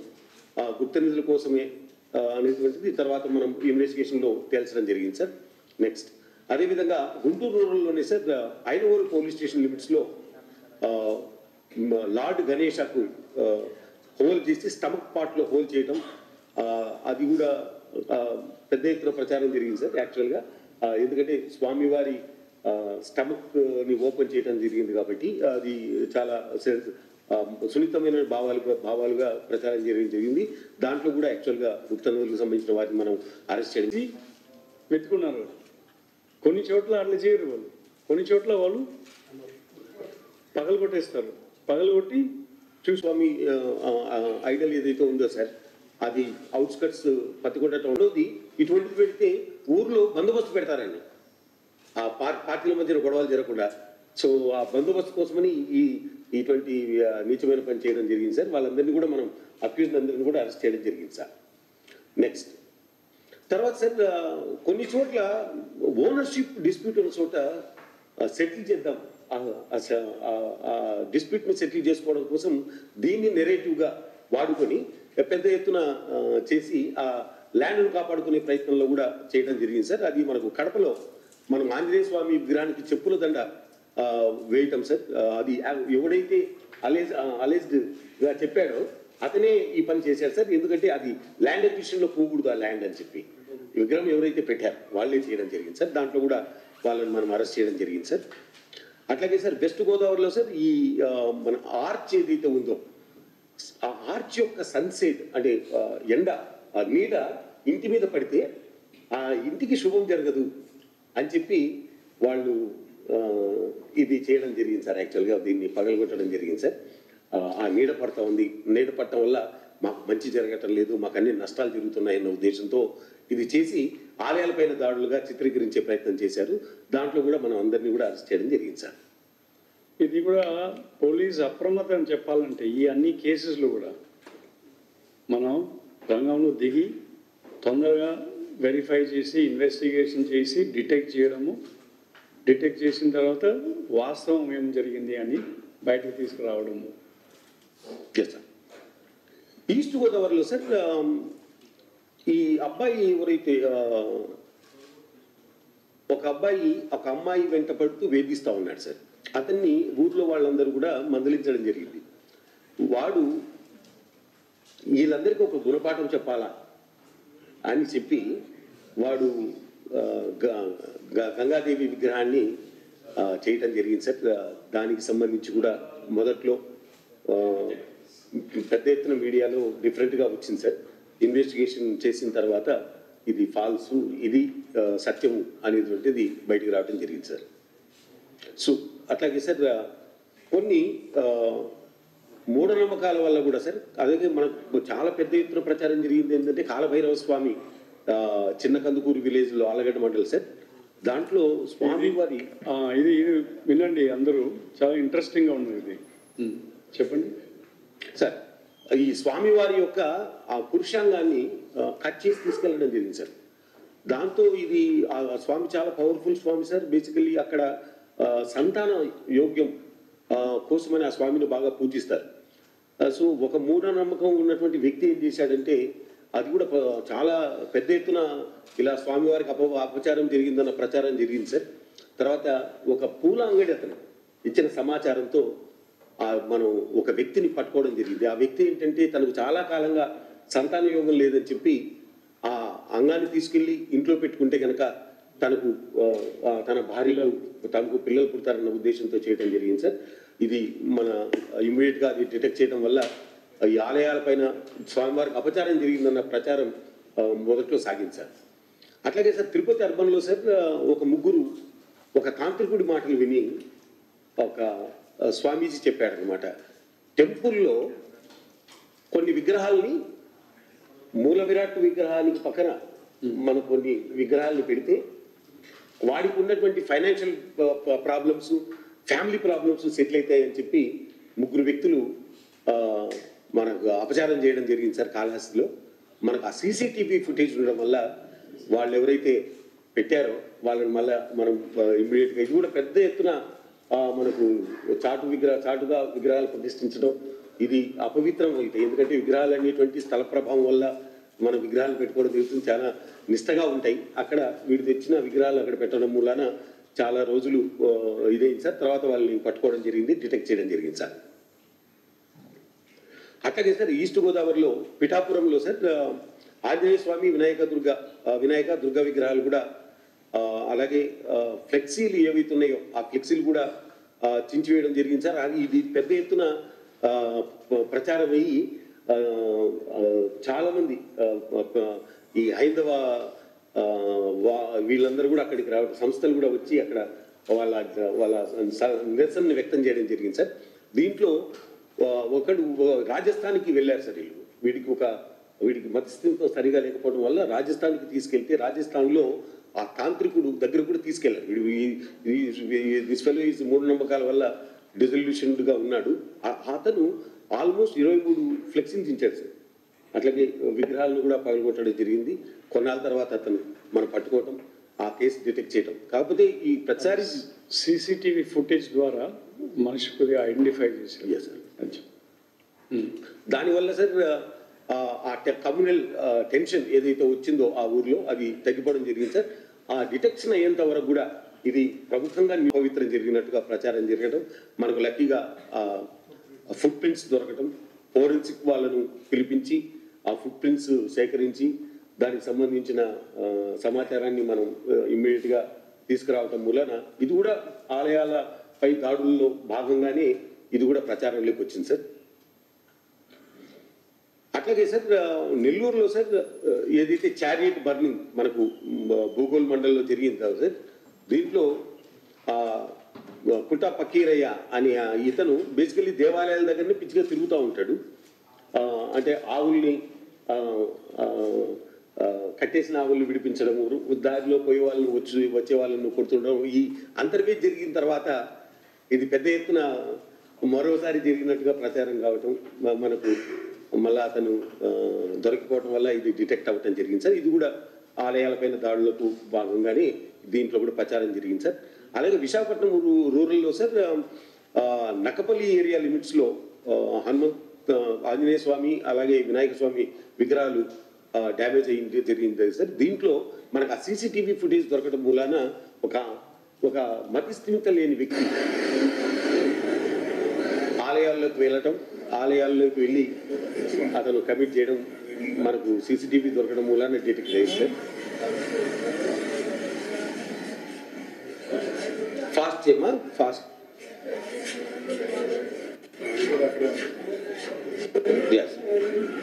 గుప్త నిధుల కోసమే అనేటువంటిది తర్వాత మనం ఇన్వెస్టిగేషన్లో తేల్చడం జరిగింది సార్. నెక్స్ట్ అదేవిధంగా గుంటూరు రూరల్లోనే సార్ ఐనవోలు పోలీస్ స్టేషన్ లిమిట్స్లో లార్డ్ గణేషకు హోల్ చేసి స్టమక్ పార్ట్లో హోల్ చేయడం, అది కూడా పెద్ద ఎత్తున ప్రచారం జరిగింది సార్. యాక్చువల్గా ఎందుకంటే స్వామివారి స్టమక్ని ఓపెన్ చేయడం జరిగింది కాబట్టి అది చాలా సున్నితమైన భావాలుగా ప్రచారం చేయడం జరిగింది. దాంట్లో కూడా యాక్చువల్గా గుప్త నిధులకు సంబంధించిన వారిని మనం అరెస్ట్ చేయడం వెతుకున్నారు. కొన్ని చోట్ల అట్లా చేయరు వాళ్ళు, కొన్ని చోట్ల వాళ్ళు పగలగొట్టేస్తారు. పగలగొట్టి స్వామి ఐడల్ ఏదైతే ఉందో సార్ అది అవుట్స్కట్స్ పత్తికొండ టౌన్లోది. ఇటువంటిది పెడితే ఊర్లో బందోబస్తు పెడతారండి, ఆ పార్టీల మధ్యన గొడవలు జరగకుండా. సో ఆ బందోబస్తు కోసమని ఇటువంటి నీచమైన పని చేయడం జరిగింది సార్. వాళ్ళందరినీ కూడా మనం అక్యూజ్డ్ అందరినీ కూడా అరెస్ట్ చేయడం జరిగింది సార్. నెక్స్ట్ తర్వాత సార్ కొన్ని చోట్ల ఓనర్షిప్ డిస్ప్యూట్ ఉన్న చోట సెటిల్ చేద్దాం, డిస్ప్యూట్ని సెటిల్ చేసుకోవడం కోసం దీన్ని నెరేటివ్గా వాడుకొని పెద్ద ఎత్తున చేసి ఆ ల్యాండ్ను కాపాడుకునే ప్రయత్నంలో కూడా చేయడం జరిగింది సార్. అది మనకు కడపలో మనం ఆంజనేయ స్వామి విగ్రహానికి చెప్పుల దండ వేయటం సార్. అది ఎవడైతే అలెజ్డ్గా చెప్పాడో అతనే ఈ పని చేశారు సార్. ఎందుకంటే అది ల్యాండ్ ఎక్విజిషన్లో పోకూడదు ఆ ల్యాండ్ అని చెప్పి విగ్రహం ఎవరైతే పెట్టారో వాళ్ళే చేయడం జరిగింది సార్. దాంట్లో కూడా వాళ్ళని మనం అరెస్ట్ చేయడం జరిగింది సార్. అట్లాగే సార్ వెస్ట్ గోదావరిలో సార్ ఈ మన ఆర్చ్ ఏదైతే ఉందో ఆ ఆర్చ్ యొక్క సన్సెట్ అంటే ఎండ ఆ నీడ ఇంటి మీద పడితే ఆ ఇంటికి శుభం జరగదు అని చెప్పి వాళ్ళు ఇది చేయడం జరిగింది సార్. యాక్చువల్గా దీన్ని పగలగొట్టడం జరిగింది సార్. ఆ నీడ పడతా ఉంది, నీడ పడటం వల్ల మాకు మంచి జరగటం లేదు, మాకు అన్ని నష్టాలు జరుగుతున్నాయన్న ఉద్దేశంతో ఇది చేసి ఆలయాలపైన దాడులుగా చిత్రీకరించే ప్రయత్నం చేశారు. దాంట్లో కూడా మనం అందరినీ కూడా అరెస్ట్ చేయడం జరిగింది సార్. ఇది కూడా పోలీస్ అప్రమత్తం చెప్పాలంటే ఈ అన్ని కేసెస్లో కూడా మనం రంగంలో దిగి తొందరగా వెరిఫై చేసి ఇన్వెస్టిగేషన్ చేసి డిటెక్ట్ చేయడము, డిటెక్ట్ చేసిన తర్వాత వాస్తవం ఏం జరిగింది అని బయటకు తీసుకురావడము. Yes sir. ఈస్ట్ గోదావరిలో సార్ ఈ అబ్బాయి ఎవరైతే ఒక అమ్మాయి వెంట పడుతూ వేధిస్తూ ఉన్నాడు సార్. అతన్ని ఊర్లో వాళ్ళందరూ కూడా మందలించడం జరిగింది. వాడు వీళ్ళందరికీ ఒక గుణపాఠం చెప్పాలా అని చెప్పి వాడు గంగాదేవి విగ్రహాన్ని చేయటం జరిగింది సార్. దానికి సంబంధించి కూడా మొదట్లో పెద్ద ఎత్తున మీడియాలో డిఫరెంట్గా వచ్చింది సార్. ఇన్వెస్టిగేషన్ చేసిన తర్వాత ఇది ఫాల్సు, ఇది సత్యము అనేటువంటిది బయటకు రావడం జరిగింది సార్. సో అట్లాగే సార్ కొన్ని మూఢనమ్మకాల వల్ల కూడా సార్, అలాగే మనకు చాలా పెద్ద ఎత్తున ప్రచారం జరిగింది ఏంటంటే కాలభైరవ స్వామి చిన్న కందుకూరు విలేజ్లో ఆలగడ్డ మండలి సార్. దాంట్లో స్వామి వారి ఇది వినండి అందరూ, చాలా ఇంట్రెస్టింగ్గా ఉన్నది ఇది. చెప్పండి సార్. ఈ స్వామివారి యొక్క ఆ పురుషాంగాన్ని కట్ చేసి తీసుకెళ్ళడం జరిగింది సార్. దాంతో ఇది ఆ స్వామి చాలా పవర్ఫుల్ స్వామి సార్. బేసికల్లీ అక్కడ సంతాన యోగ్యం కోసమని ఆ స్వామిని బాగా పూజిస్తారు. సో ఒక మూఢనమ్మకం ఉన్నటువంటి వ్యక్తి ఏం చేశాడంటే అది కూడా చాలా పెద్ద ఎత్తున ఇలా స్వామివారికి అపచారం జరిగిందన్న ప్రచారం జరిగింది సార్. తర్వాత ఒక పూల అంగడి అతను ఇచ్చిన సమాచారంతో మనం ఒక వ్యక్తిని పట్టుకోవడం జరిగింది. ఆ వ్యక్తి ఏంటంటే తనకు చాలా కాలంగా సంతాన యోగం లేదని చెప్పి ఆ అంగాన్ని తీసుకెళ్ళి ఇంట్లో పెట్టుకుంటే కనుక తనకు తన భార్యలో తనకు పిల్లలు పుడతారన్న ఉద్దేశంతో చేయడం జరిగింది సార్. ఇది మన ఇమ్మీడియట్గా అది డిటెక్ట్ చేయడం వల్ల ఈ ఆలయాలపైన స్వామివారికి అపచారం జరిగిందన్న ప్రచారం మొదట్లో సాగింది సార్. అట్లాగే సార్ తిరుపతి అర్బన్లో సార్ ఒక ముగ్గురు ఒక తాంత్రికుడి మాటలు విని ఒక స్వామీజీ చెప్పాడనమాట. టెంపుల్లో కొన్ని విగ్రహాలని మూల విరాట్ విగ్రహానికి పక్కన మనం కొన్ని విగ్రహాలను పెడితే వాడికి ఉన్నటువంటి financial problems, family problems settle అవుతాయని చెప్పి ముగ్గురు వ్యక్తులు మనకు అపచారం చేయడం జరిగింది సార్ కాళహస్తిలో. మనకు ఆ సీసీటీవీ ఫుటేజ్ ఉండడం వల్ల వాళ్ళు ఎవరైతే పెట్టారో వాళ్ళని మళ్ళీ మనం ఇమ్మీడియట్గా ఇది కూడా పెద్ద ఎత్తున మనకు చాటుగా విగ్రహాలు ప్రతిష్ఠించడం ఇది అపవిత్రం అవుతాయి. ఎందుకంటే విగ్రహాలు అనేటువంటి స్థల ప్రభావం వల్ల మన విగ్రహాలు పెట్టుకోవడం జరుగుతుంది. చాలా నిష్టగా ఉంటాయి. అక్కడ వీడు తెచ్చిన విగ్రహాలు అక్కడ పెట్టడం మూలాన చాలా రోజులు ఇదైంది సార్. తర్వాత వాళ్ళని పట్టుకోవడం జరిగింది, డిటెక్ట్ చేయడం జరిగింది సార్. అట్లాగే సార్ ఈస్ట్ గోదావరిలో పిఠాపురంలో సార్ ఆంజనేయ స్వామి వినాయక దుర్గా విగ్రహాలు కూడా అలాగే ఫ్లెక్సీలు ఏవైతే ఉన్నాయో ఆ ఫ్లెక్సీలు కూడా చించివేయడం జరిగింది సార్. ఇది పెద్ద ఎత్తున ప్రచారం అయ్యి చాలామంది ఈ హైందవ వీళ్ళందరూ కూడా అక్కడికి రావడం, సంస్థలు కూడా వచ్చి అక్కడ వాళ్ళ నిరసనని వ్యక్తం చేయడం జరిగింది సార్. దీంట్లో ఒకడు రాజస్థాన్కి వెళ్ళారు సార్. వీడికి మతస్థితితో సరిగా లేకపోవడం వల్ల రాజస్థాన్కి తీసుకెళ్తే రాజస్థాన్లో ఆ తాంత్రికుడు దగ్గర కూడా తీసుకెళ్లారు. దిస్ ఫెలో ఈజ్ మూఢనమ్మకాల వల్ల డిజల్యూషన్డ్గా ఉన్నాడు. అతను ఆల్మోస్ట్ 23 ఫ్లెక్సీలు చించాడు సార్. అట్లాగే విగ్రహాలను కూడా పగలగొట్టడం జరిగింది. కొన్నాళ్ళ తర్వాత అతను మనం పట్టుకోవటం, ఆ కేసు డిటెక్ట్ చేయటం. కాకపోతే ఈ ప్రతిసారి సీసీటీవీ ఫుటేజ్ ద్వారా మనిషి కొద్దిగా ఐడెంటిఫై చేశారు సార్. దానివల్ల సార్ ఆ కమ్యూనల్ టెన్షన్ ఏదైతే వచ్చిందో ఆ ఊర్లో అది తగ్గిపోవడం జరిగింది సార్. ఆ డిటెక్షన్ అయ్యేంత వరకు కూడా ఇది ప్రముఖంగా పవిత్రం జరిగినట్టుగా ప్రచారం జరగడం, మనకు లక్కీగా ఫుట్ ప్రింట్స్ దొరకటం, ఫోరెన్సిక్ వాళ్ళను పిలిపించి ఆ ఫుట్ ప్రింట్స్ సేకరించి దానికి సంబంధించిన సమాచారాన్ని మనం ఇమ్మీడియట్గా తీసుకురావటం మూలన ఇది కూడా ఆలయాలపై దాడుల్లో భాగంగానే ఇది కూడా ప్రచారంలోకి వచ్చింది సార్. అట్లాగే సార్ నెల్లూరులో సార్ ఏదైతే చారియట్ బర్నింగ్ మనకు భూగోల్ మండలంలో జరిగింది కదా సార్, దీంట్లో కుటా పకీరయ్య అనే ఇతను బేసికలీ దేవాలయాల దగ్గరనే పిచ్చిగా తిరుగుతూ ఉంటాడు. అంటే ఆవుల్ని కట్టేసిన ఆవుల్ని విడిపించడము, దారిలో పోయే వాళ్ళని వచ్చే వాళ్ళని కొడుతుండడం, ఈ అంతర్వేది జరిగిన తర్వాత ఇది పెద్ద ఎత్తున మరోసారి జరిగినట్టుగా ప్రచారం కావటం, మనకు మళ్ళీ అతను దొరికిపోవడం వల్ల ఇది డిటెక్ట్ అవ్వటం జరిగింది సార్. ఇది కూడా ఆలయాలపైన దాడులకు భాగంగానే దీంట్లో కూడా ప్రచారం జరిగింది సార్. అలాగే విశాఖపట్నం రూరల్లో సార్ నక్కపల్లి ఏరియా లిమిట్స్లో హనుమంత్ ఆంజనేయ స్వామి అలాగే వినాయక స్వామి విగ్రహాలు డ్యామేజ్ జరిగింది సార్. దీంట్లో మనకు ఆ సీసీటీవీ ఫుటేజ్ దొరకడం మూలాన ఒక మతిస్థిమిత లేని వ్యక్తి ఆలయాల్లోకి వెళ్ళి అతను కమిట్ చేయడం మనకు సీసీటీవీ దొరకడం మూలాన డిటెక్ట్ అయ్యింది sir. Fast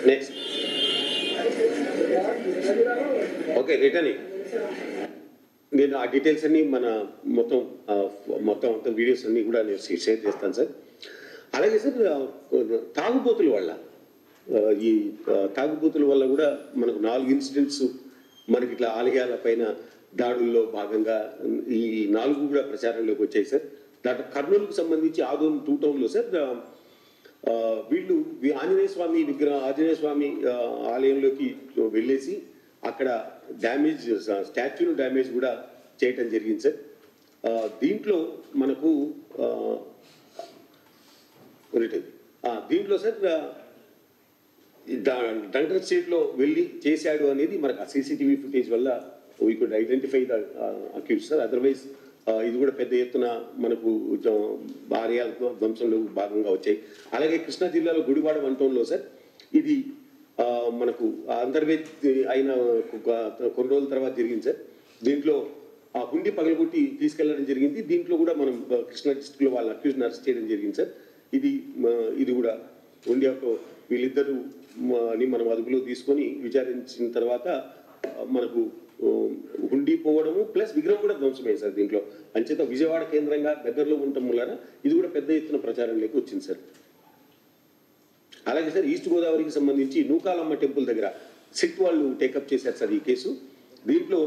next okay return నేను ఆ డీటెయిల్స్ అన్ని మన మొత్తం వీడియోస్ అన్ని కూడా నేను షేర్ చేస్తాను సార్. అలాగే సార్ తాగుబోతుల వల్ల ఈ తాగుబోతుల వల్ల కూడా మనకు 4 ఇన్సిడెంట్స్ మనకి ఇట్లా ఆలయాల పైన దాడుల్లో భాగంగా ఈ 4 కూడా ప్రచారంలోకి వచ్చాయి సార్. దాంట్లో కర్నూలుకు సంబంధించి ఆదోన్ 2 టౌన్లో సార్ వీళ్ళు ఆంజనేయ స్వామి ఆలయంలోకి వెళ్ళేసి అక్కడ స్టాచ్యూను డ్యామేజ్ కూడా చేయటం జరిగింది సార్. దీంట్లో మనకు దీంట్లో సార్ డంకర్ స్టేట్లో వెళ్ళి చేశాడు అనేది మనకు ఆ సీసీటీవీ ఫుటేజ్ వల్ల we could identify the accused sir. Otherwise ఇది కూడా పెద్ద ఎత్తున మనకు ఆలయాల ధ్వంసంలో భాగంగా వచ్చాయి. అలాగే కృష్ణా జిల్లాలో గుడివాడ 1 టౌన్లో సార్ ఇది మనకు అంతర్వేద్ అయిన కొన్ని రోజుల తర్వాత జరిగింది సార్. దీంట్లో ఆ హుండీ పగలగొట్టి తీసుకెళ్లడం జరిగింది. దీంట్లో కూడా మనం కృష్ణా డిస్ట్రిక్ట్లో వాళ్ళ అక్యూజ్ని అరెస్ట్ చేయడం జరిగింది సార్. ఇది కూడా హుండీతో వీళ్ళిద్దరూ మనం అదుపులో తీసుకొని విచారించిన తర్వాత మనకు హుండీ పోవడము ప్లస్ విగ్రహం కూడా ధ్వంసమైంది సార్. దీంట్లో అంచేత విజయవాడ కేంద్రంగా దగ్గరలో ఉండటం వలన ఇది కూడా పెద్ద ఎత్తున ప్రచారంలోకి వచ్చింది సార్. అలాగే సార్ ఈస్ట్ గోదావరికి సంబంధించి నూకాలమ్మ టెంపుల్ దగ్గర సిట్ వాళ్ళు టేకప్ చేశారు సార్ ఈ కేసు. దీంట్లో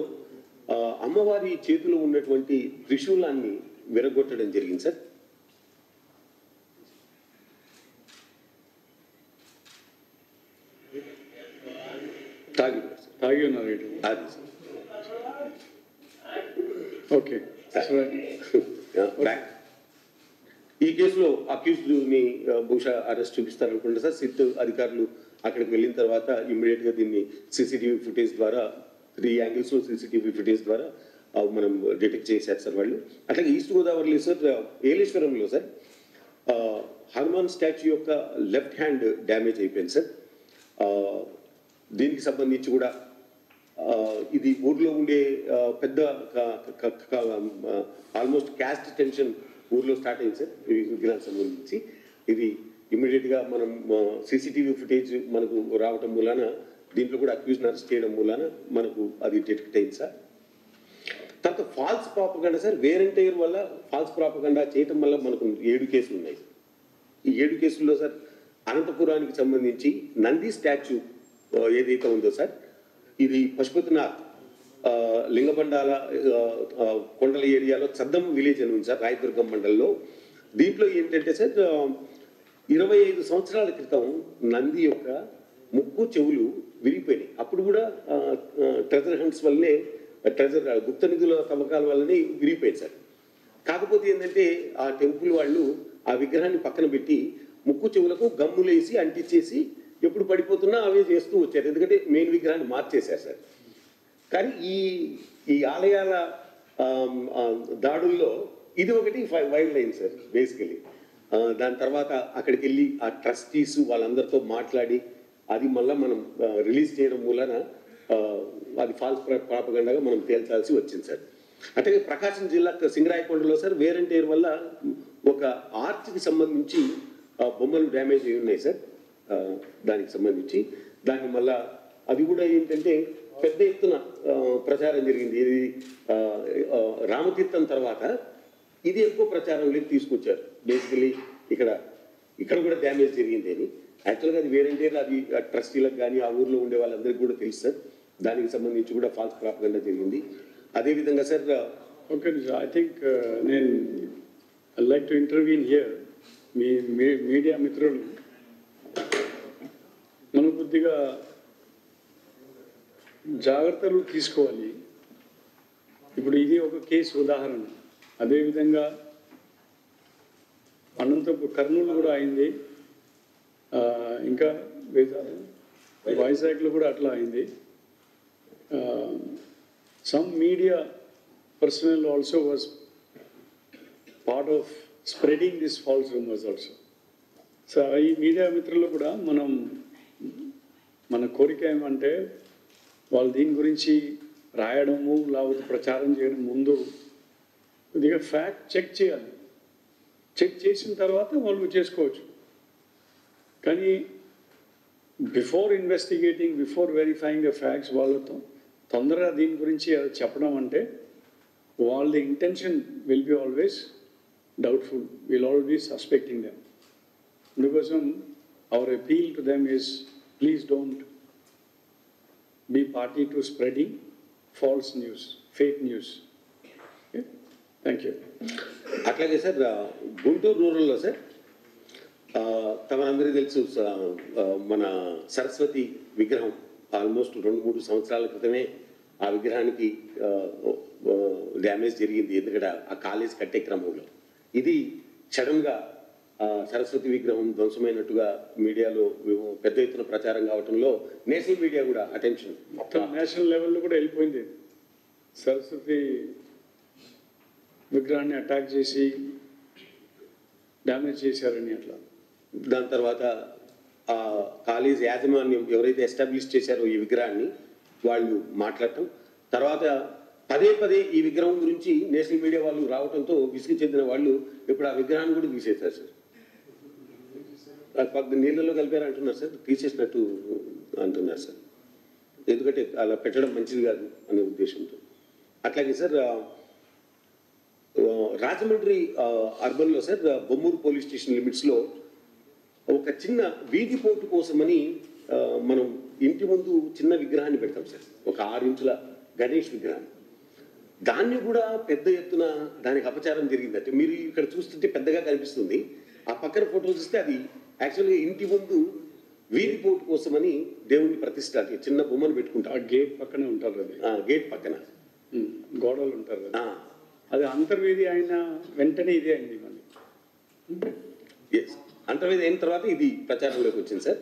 అమ్మవారి చేతిలో ఉన్నటువంటి త్రిశూలాన్ని విరగొట్టడం జరిగింది సార్. తాగి ఉన్నారు అది ఓకే. ఈ కేసులో అక్యూజ్డ్ని బహుశా అరెస్ట్ చూపిస్తారనుకుంటా సార్. సిట్ అధికారులు అక్కడికి వెళ్ళిన తర్వాత ఇమ్మీడియట్గా దీన్ని సీసీటీవీ ఫుటేజ్ ద్వారా 3 యాంగిల్స్లో సీసీటీవీ ఫుటేజ్ ద్వారా మనం డిటెక్ట్ చేశారు సార్ వాళ్ళు. అట్లాగే ఈస్ట్ గోదావరిలో సార్ ఏలేశ్వరంలో సార్ హనుమాన్ స్టాచ్యూ యొక్క లెఫ్ట్ హ్యాండ్ డ్యామేజ్ అయిపోయింది సార్. దీనికి సంబంధించి కూడా ఇది ఊర్లో ఉండే పెద్ద ఆల్మోస్ట్ క్యాస్ట్ టెన్షన్ ఊర్లో స్టార్ట్ అయింది సార్ ఈ విగ్రహానికి సంబంధించి. ఇది ఇమ్మీడియట్గా మనం సీసీటీవీ ఫుటేజ్ మనకు రావటం మూలాన దీంట్లో కూడా అక్యూజ్ని అరెస్ట్ చేయడం మూలాన మనకు అది డిటెక్ట్ అయింది సార్. తర్వాత ఫాల్స్ ప్రాపగండా సార్ వేరెంటైర్ వల్ల ఫాల్స్ ప్రాపగండా చేయటం వల్ల మనకు 7 కేసులు ఉన్నాయి. ఈ 7 కేసుల్లో సార్ అనంతపురానికి సంబంధించి నంది స్టాచ్యూ ఏదైతే ఉందో సార్ ఇది పశుపతినాథ్ లింగబండాల కొండల ఏరియాలో చద్దం విలేజ్ అని ఉంది సార్ రాయదుర్గం మండలంలో. దీంట్లో ఏంటంటే సార్ 25 సంవత్సరాల క్రితం నంది యొక్క ముక్కు చెవులు విరిగిపోయినాయి. అప్పుడు కూడా ట్రెజర్ హంట్స్ వల్లనే గుప్త నిధుల తవ్వకాల వల్లనే విరిగిపోయింది సార్. కాకపోతే ఏంటంటే ఆ టెంపుల్ వాళ్ళు ఆ విగ్రహాన్ని పక్కన పెట్టి ముక్కు చెవులకు గమ్ములేసి అంటించేసి ఎప్పుడు పడిపోతున్నా అవే చేస్తూ వచ్చారు. ఎందుకంటే మెయిన్ విగ్రహాన్ని మార్చేశారు సార్. కానీ ఈ ఆలయాల దాడుల్లో ఇది ఒకటి వైల్డ్ లైన్ సార్ బేసికలీ. దాని తర్వాత అక్కడికి వెళ్ళి ఆ ట్రస్టీస్ వాళ్ళందరితో మాట్లాడి అది మళ్ళీ మనం రిలీజ్ చేయడం మూలన అది ఫాల్స్ ప్రాపగండాగా మనం తేల్చాల్సి వచ్చింది సార్. అంటే ప్రకాశం జిల్లా సింగరాయకొండలో సార్ వేరెంటైర్ వల్ల ఒక ఆర్చ్కి సంబంధించి బొమ్మలు డ్యామేజ్ అయి ఉన్నాయి సార్. దానికి సంబంధించి దాని మళ్ళా అది కూడా ఏంటంటే పెద్ద ఎత్తున ప్రచారం జరిగింది. ఇది రామతీర్థం తర్వాత ఇది ఎక్కువ ప్రచారంలోకి తీసుకొచ్చారు. బేసికలీ ఇక్కడ కూడా డ్యామేజ్ జరిగింది అని. యాక్చువల్గా అది వేరెంటైర్ అది ట్రస్టీలకు కానీ ఆ ఊర్లో ఉండే వాళ్ళందరికీ కూడా తెలుసు సార్. దానికి సంబంధించి కూడా ఫాల్స్ ప్రాపగండా జరిగింది. అదేవిధంగా సార్ ఓకే ఐ థింక్ నేను I like to intervene here. Me media మిత్రులు మనం కొద్దిగా జాగ్రత్తలు తీసుకోవాలి. ఇప్పుడు ఇది ఒక కేసు ఉదాహరణ. అదేవిధంగా అనంతపురం, కర్నూలు కూడా అయింది, ఇంకా వైజాగ్లో కూడా అట్లా అయింది. Some media personal also was part of spreading this falls rumours also. So ఈ మీడియా మిత్రులు కూడా మన కోరిక ఏమంటే వాళ్ళు దీని గురించి రాయడము లేకపోతే ప్రచారం చేయడం ముందు కొద్దిగా ఫ్యాక్ట్ చెక్ చేయాలి. చెక్ చేసిన తర్వాత వాళ్ళు చేసుకోవచ్చు. కానీ before investigating, before verifying the facts వాళ్ళతో తొందరగా దీని గురించి చెప్పడం అంటే వాళ్ళ intention will be always doubtful, will always be suspecting them. అందుకోసం our appeal to them is please don't be party to spreading false news, fake news. Okay? Thank you. అట్లాగే sir Guntur రూరల్లో సార్ తమరందరికీ తెలుసు మన సరస్వతి విగ్రహం ఆల్మోస్ట్ 2-3 సంవత్సరాల క్రితమే ఆ విగ్రహానికి డ్యామేజ్ జరిగింది. ఎందుకంటే ఆ కాలేజ్ కట్టే క్రమంలో ఇది సడన్గా సరస్వతి విగ్రహం ధ్వంసమైనట్టుగా మీడియాలో పెద్ద ఎత్తున ప్రచారం కావడంలో నేషనల్ మీడియా కూడా అటెన్షన్ మొత్తం నేషనల్ లెవెల్లో కూడా వెళ్ళిపోయింది. సరస్వతి విగ్రహాన్ని అటాక్ చేసి డ్యామేజ్ చేశారని అట్లా. దాని తర్వాత ఆ కాలేజ్ యాజమాన్యం ఎవరైతే ఎస్టాబ్లిష్ చేశారో ఈ విగ్రహాన్ని వాళ్ళు మాట్లాడటం, తర్వాత పదే ఈ విగ్రహం గురించి నేషనల్ మీడియా వాళ్ళు రావడంతో విసిగి చెందిన వాళ్ళు ఇప్పుడు ఆ విగ్రహాన్ని కూడా తీసేశారు సార్. నీళ్ళలో కలిపారు అంటున్నారు సార్, తీసేసినట్టు అంటున్నారు సార్. ఎందుకంటే అలా పెట్టడం మంచిది కాదు అనే ఉద్దేశంతో. అట్లాగే సార్ రాజమండ్రి అర్బన్లో సార్ బొమ్మూరు పోలీస్ స్టేషన్ లిమిట్స్లో ఒక చిన్న వీధి పోటు కోసమని మనం ఇంటి ముందు చిన్న విగ్రహాన్ని పెడతాం సార్, ఒక 6 ఇంచుల గణేష్ విగ్రహం. దాన్ని కూడా పెద్ద ఎత్తున దానికి అపచారం జరిగిందంటే మీరు ఇక్కడ చూస్తుంటే పెద్దగా కనిపిస్తుంది, ఆ పక్కన ఫోటో చూస్తే అది యాక్చువల్గా ఇంటి ముందు వీధి పోటు కోసమని దేవుని ప్రతిష్ట చిన్న బొమ్మను పెట్టుకుంటాం. ఆ గేట్ పక్కనే ఉంటారు, అది గేట్ పక్కన గోడలు ఉంటారు. అది అంతర్వేది అయిన వెంటనే ఇదే అయింది మళ్ళీ. అంతర్వేది అయిన తర్వాత ఇది ప్రచారంలోకి వచ్చింది సార్.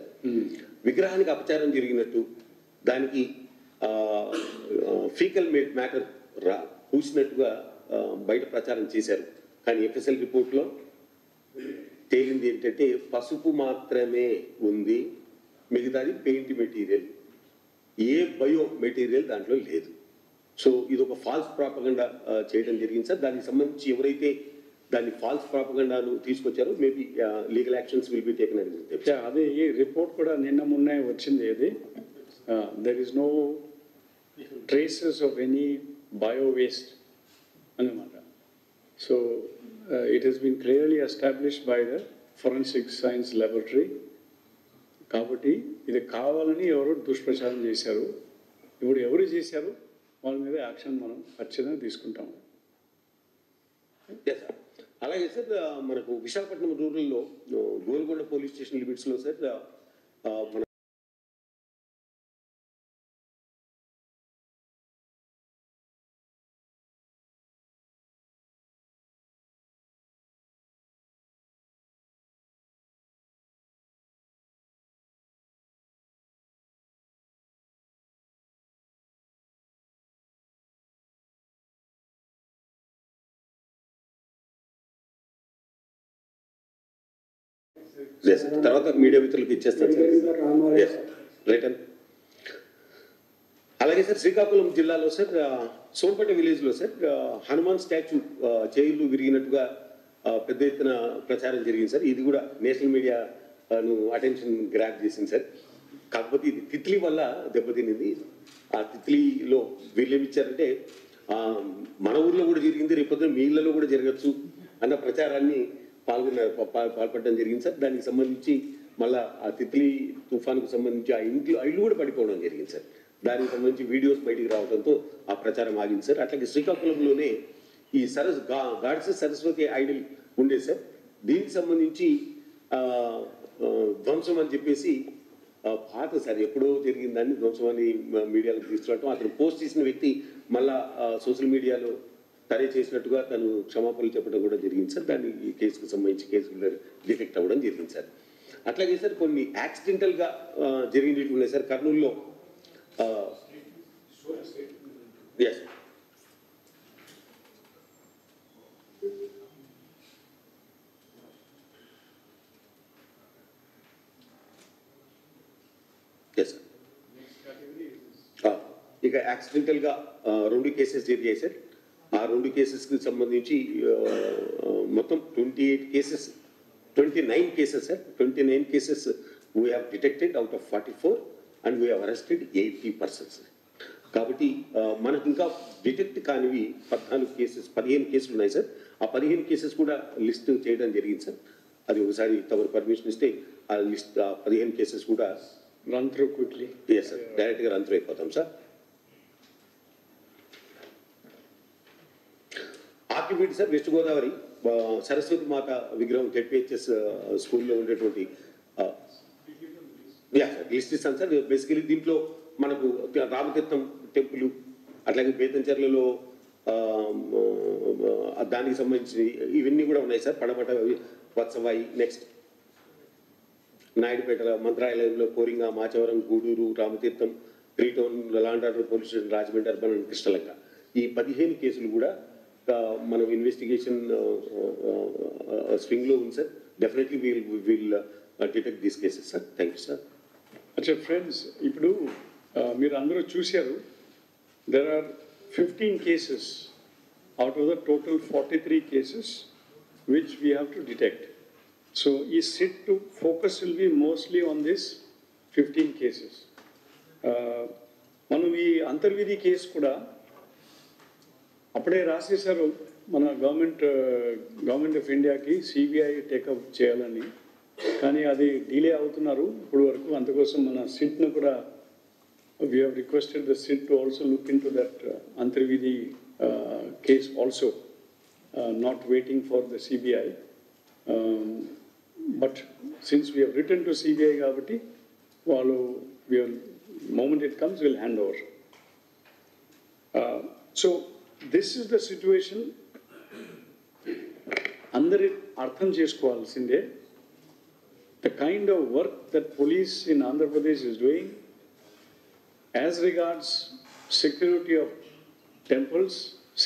విగ్రహానికి అపచారం జరిగినట్టు, దానికి ఫీకల్ మ్యాటర్ పూసినట్టుగా బయట ప్రచారం చేశారు. కానీ ఎఫ్ఎస్ఎల్ రిపోర్ట్లో తేలింది ఏంటంటే పసుపు మాత్రమే ఉంది, మిగతాది పెయింట్ మెటీరియల్, ఏ బయో మెటీరియల్ దాంట్లో లేదు. సో ఇది ఒక ఫాల్స్ ప్రాపగండా చేయడం జరిగింది సార్. దానికి సంబంధించి ఎవరైతే దాన్ని ఫాల్స్ ప్రాపగండాను తీసుకొచ్చారో maybe legal actions will be taken అని చెప్పి అదే ఈ రిపోర్ట్ కూడా మొన్న వచ్చింది. అది there is no traces of any bio waste అన్నమాట. So it has been clearly established by the forensic science laboratory. కాబట్టి ఇది కావాలని ఎవరు దుష్ప్రచారం చేశారు, ఇప్పుడు ఎవరు చేశారు వాళ్ళ మీద యాక్షన్ మనం ఖచ్చితంగా తీసుకుంటాం. అలాగే సార్ మనకు విశాఖపట్నం రూరల్లో గోల్కొండ పోలీస్ స్టేషన్ లిమిట్స్లో సార్ మన తర్వాత మీడియా మిత్రులకు ఇచ్చేస్తాను సార్. రైట్ అండి. అలాగే సార్ శ్రీకాకుళం జిల్లాలో సార్ సోంపేట విలేజ్లో సార్ హనుమాన్ స్టాచ్యూ చేయిలు విరిగినట్టుగా పెద్ద ఎత్తున ప్రచారం జరిగింది సార్. ఇది కూడా నేషనల్ మీడియాను అటెన్షన్ గ్రాప్ చేసింది సార్. కాకపోతే ఇది తిత్లీ వల్ల దెబ్బతినింది. ఆ తిత్లీలో వీళ్ళు ఏమిచ్చారంటే మన ఊర్లో కూడా జరిగింది, రేపొద్దున మీ ఇళ్లలో కూడా జరగచ్చు అన్న ప్రచారాన్ని పాల్పడడం జరిగింది సార్. దానికి సంబంధించి మళ్ళీ ఆ తిత్లీ తుఫాన్కు సంబంధించి ఆ ఇల్లు కూడా పడిపోవడం జరిగింది సార్. దానికి సంబంధించి వీడియోస్ బయటికి రావడంతో ఆ ప్రచారం ఆగింది సార్. అట్లాగే శ్రీకాకుళంలోనే ఈ గాడ్సెస్ సరస్వతి ఐడల్ ఉండేది సార్. దీనికి సంబంధించి ధ్వంసం అని చెప్పేసి పాత సార్ ఎప్పుడో జరిగిందని ధ్వంసమని మీడియాలో తీసుకురావటం, అతను పోస్ట్ చేసిన వ్యక్తి మళ్ళా సోషల్ మీడియాలో తనే చేసినట్టుగా తను క్షమాపణలు చెప్పడం కూడా జరిగింది సార్. దాన్ని ఈ కేసుకు సంబంధించి కేసు డిటెక్ట్ అవ్వడం జరిగింది సార్. అట్లాగే సార్ కొన్ని యాక్సిడెంటల్గా జరిగినట్టు ఉన్నాయి సార్ కర్నూలులో. Yes yes sir. ఇక యాక్సిడెంటల్గా 2 కేసెస్ జరిగాయి సార్. ఆ 2 కేసెస్కి సంబంధించి మొత్తం 29 cases sir. 29 cases we have detected out of 44 and we have arrested 80 persons. కాబట్టి మనకు ఇంకా డిటెక్ట్ కానివి 15 కేసులు ఉన్నాయి సార్. ఆ 15 కేసెస్ కూడా లిస్ట్ చేయడం జరిగింది సార్. అది ఒకసారి తమరు పర్మిషన్ ఇస్తే ఆ లిస్ట్ 15 కేసెస్ కూడా run through quickly. Yes sir, డైరెక్ట్గా రన్ త్రూ అయిపోతాం సార్. ఆర్కిబీడ్ సార్, వెస్ట్ గోదావరి సరస్వతి మాత విగ్రహం జెడ్పిహెచ్ఎస్ స్కూల్లో ఉండేటువంటి లిస్ట్ ఇస్తాను సార్. బేసికలీ దీంట్లో మనకు రామతీర్థం టెంపుల్, అట్లాగే బేతంచెర్లలో దానికి సంబంధించి ఇవన్నీ కూడా ఉన్నాయి సార్. పడమట వత్సవాయి, నెక్స్ట్ నాయుడుపేట మంత్రాలయంలో Koringa, Machavaram, Gudur, Ramatheertham, 3 town, law and order police station, Rajahmundry urban and Krishna Lanka. ఈ 15 కేసులు కూడా మనం ఇన్వెస్టిగేషన్ స్వింగ్లో ఉంది sir. Definitely will detect these cases sir. Thank you sir. అచ్చా ఫ్రెండ్స్, ఇప్పుడు మీరు అందరూ చూశారు, there are 15 cases out of the total 43 cases which we have to detect. So ఈ SIT to focus will be mostly on this 15 cases. మనం ఈ అంతర్విధి case కూడా అప్పుడే రాసేశారు మన గవర్నమెంట్ ఆఫ్ ఇండియాకి సిబిఐ టేకప్ చేయాలని. కానీ అది డిలే అవుతున్నారు ఇప్పుడు వరకు. అందుకోసం మన సిట్ను కూడా we have requested the SIT to also look into that Antarvedi case also, not waiting for the CBI. But since we have return to CBI కాబట్టి వాళ్ళు moment it comes we'll hand over. So this is the situation. అందరి అర్థం చేసుకోవాల్సిందే the kind of work that police in Andhra Pradesh is doing as regards security of temples,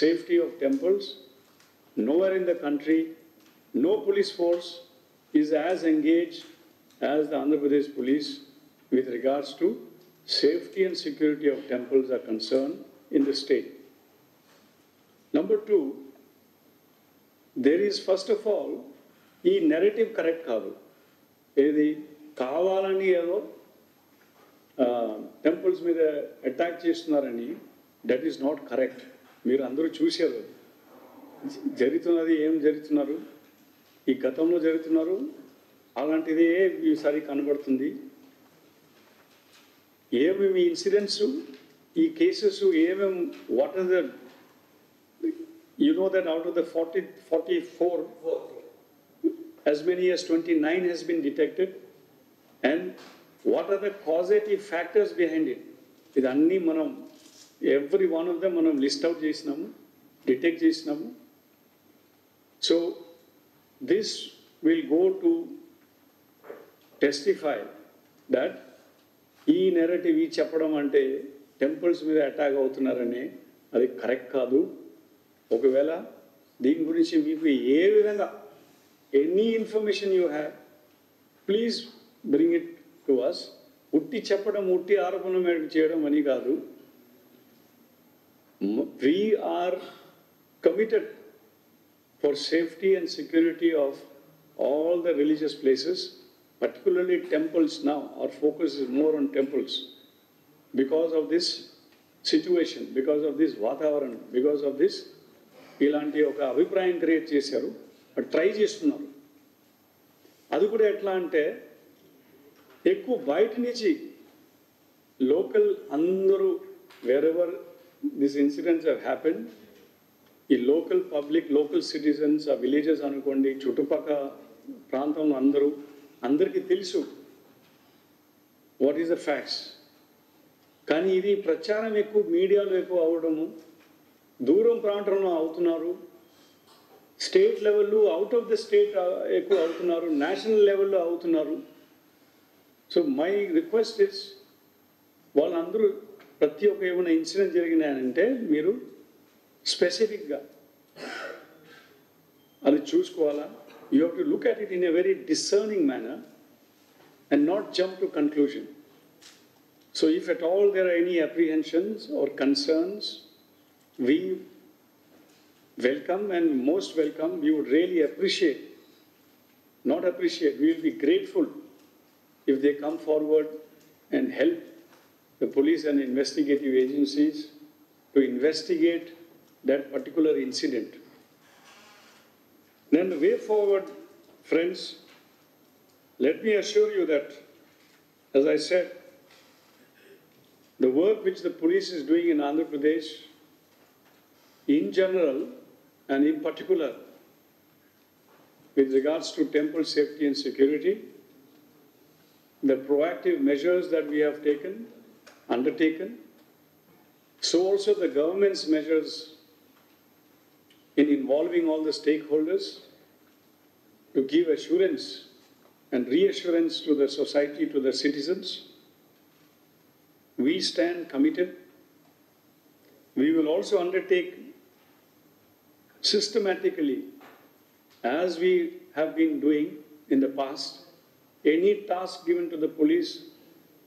safety of temples. Nowhere in the country, no police force is as engaged as the Andhra Pradesh police with regards to safety and security of temples are concerned in the state. Number 2, there is first of all, ఈ narrative correct కాదు. ఏది కావాలని ఏదో temples మీద attack చేస్తున్నారని, that is not correct. మీరు అందరూ చూశారు జరుగుతున్నది, ఏం జరుగుతున్నారు, ఈ గతంలో జరుగుతున్నారు, అలాంటిదే ఈసారి కనబడుతుంది. ఏమేమి ఇన్సిడెంట్స్, ఈ కేసెస్ ఏమేమి, what are the, you know that out of the 44, as many as 29 has been detected, and what are the causative factors behind it? ఇదన్నీ మనం every one of them మనం లిస్ట్ అవుట్ చేసినాము, detect చేసినాము. So this will go to testify that ఈ narrative ఈ చెప్పడం అంటే temples మీద అటాక్ అవుతున్నారని అది కరెక్ట్ కాదు. ఒకవేళ దీని గురించి మీకు ఏ విధంగా any information you have, please bring it to us. ఉట్టి చెప్పడం, ఉట్టి ఆరోపణ చేయడం అని కాదు. We are committed for safety and security of all the religious places, particularly temples now. Our focus is more on temples. Because of this situation, because of this vatavaran, because of this, ఇలాంటి ఒక అభిప్రాయం create చేశారు, try చేస్తున్నారు. అది కూడా ఎట్లా అంటే ఎక్కువ బయట నుంచి లోకల్ అందరూ wherever these incidents have happened, ఈ లోకల్ పబ్లిక్, లోకల్ సిటిజన్స్, ఆ విలేజెస్ అనుకోండి, చుట్టుపక్కల ప్రాంతంలో అందరికీ తెలుసు వాట్ ఈస్ ద ఫ్యాక్ట్స్. కానీ ఇది ప్రచారం ఎక్కువ మీడియాలో ఎక్కువ అవడము, దూరం ప్రాంతంలో అవుతున్నారు, స్టేట్ లెవెల్లో అవుట్ ఆఫ్ ద స్టేట్ ఎక్కువ అవుతున్నారు, నేషనల్ లెవెల్లో అవుతున్నారు. సో మై రిక్వెస్ట్ ఇస్, వాళ్ళందరూ ప్రతి ఒక్క ఏమైనా ఇన్సిడెంట్ జరిగినాయంటే మీరు స్పెసిఫిక్గా అది చూసుకోవాలా. You have to look at it in a very discerning manner and not jump to conclusion. So if at all there are any apprehensions or concerns, we welcome and most welcome. We would really appreciate, not appreciate, we will be grateful if they come forward and help the police and investigative agencies to investigate that particular incident. Then the way forward, friends, let me assure you that, as I said, the work which the police is doing in Andhra Pradesh, in general and in particular, with regards to temple safety and security, the proactive measures that we have undertaken, so also the government's measures in involving all the stakeholders to give assurance and reassurance to the society, to the citizens. We stand committed. We will also undertake systematically, as we have been doing in the past, any task given to the police,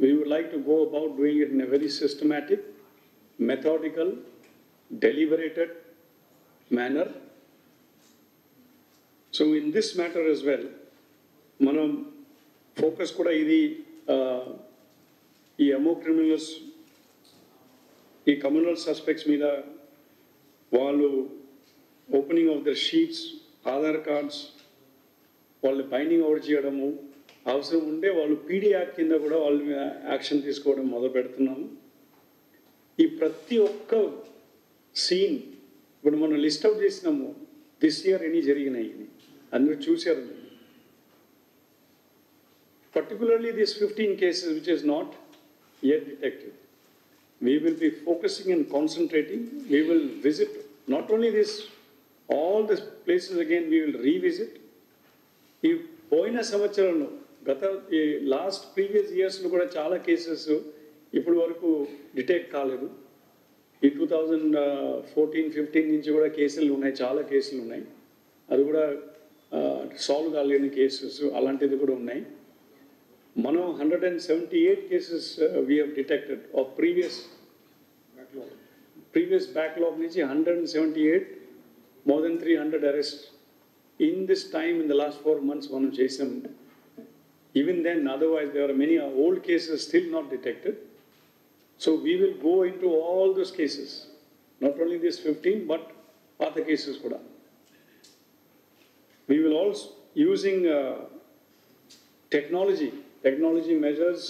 we would like to go about doing it in a very systematic, methodical, deliberated manner. So in this matter as well, మనం focus కూడా ఇది ఈ అమో criminals, ఈ communal suspects మీద వాళ్ళు opening of their sheets, Aadhaar cards, వాళ్ళు binding out చేయడము, అవసరం ఉంటే వాళ్ళు పీడీ యాక్ట్ కింద కూడా వాళ్ళ మీద యాక్షన్ తీసుకోవడం మొదలు పెడుతున్నాము. ఈ ప్రతి ఒక్క సీన్ ఇప్పుడు మనం లిస్ట్ అవుట్ చేసినాము, దిస్ ఇయర్ ఎన్ని జరిగినాయి అందరూ చూశారు. Particularly these 15 cases which is not yet detected. We will be focusing and concentrating. We will visit not only this, all the places again we will revisit. ఈ పోయిన సంవత్సరంలో ఈ last previous ఇయర్స్లో కూడా చాలా కేసెస్ ఇప్పటి వరకు డిటెక్ట్ కాలేదు. ఈ 2014-15 నుంచి కూడా కేసులు ఉన్నాయి, చాలా కేసులు ఉన్నాయి. అది కూడా సాల్వ్ కాలేని కేసెస్ అలాంటిది కూడా ఉన్నాయి. మనం 178 cases we have detected of previous backlog నుంచి 178, more than 300 arrests in this time in the last 4 months మనం చేసాం. Even then, otherwise there are many old cases still not detected. So we will go into all those cases, not only these 15 but other cases kuda. We will also using technology measures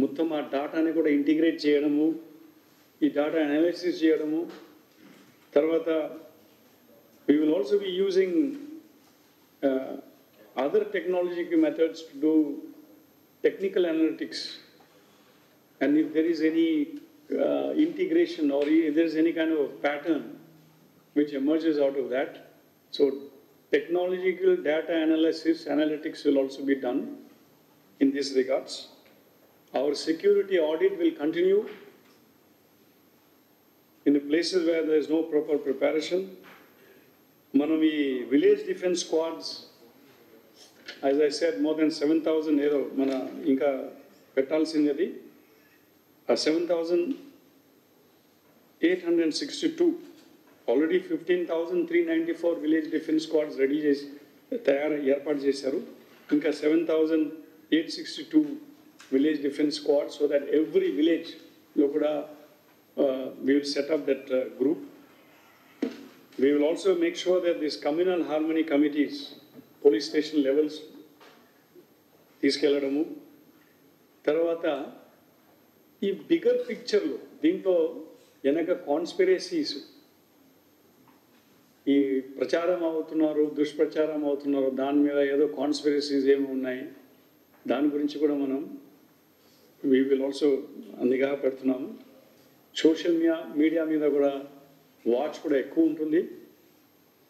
మొత్తం ఆ డాటాని కూడా integrate చేయడము, ఈ data analysis చేయడము. తర్వాత we will also be using other technological methods to do technical analytics, and if there is any integration or if there is any kind of pattern which emerges out of that, so technological data analytics will also be done in these regards. Our security audit will continue in the places where there is no proper preparation. Manam ee village defense squads, as I said, more than 7,000 ఏదో మన ఇంకా పెట్టాల్సింది. 7,862 already 15,394 village defense squads ready చేసి ఏర్పాటు చేశారు. ఇంకా 7,862 village defense squads, so that every village lo kuda we will set up that group. We will also make sure that these communal harmony committees, police station levels తీసుకెళ్ళడము. తర్వాత ఈ bigger పిక్చర్లో దీంట్లో వెనక conspiracies, ఈ ప్రచారం అవుతున్నారు, దుష్ప్రచారం అవుతున్నారు, దాని మీద ఏదో కాన్స్పిరసీస్ ఏమి ఉన్నాయి, దాని గురించి కూడా మనం we will also నిఘా పెడుతున్నాము. సోషల్ మీడియా మీద కూడా వాచ్ కూడా ఎక్కువ ఉంటుంది.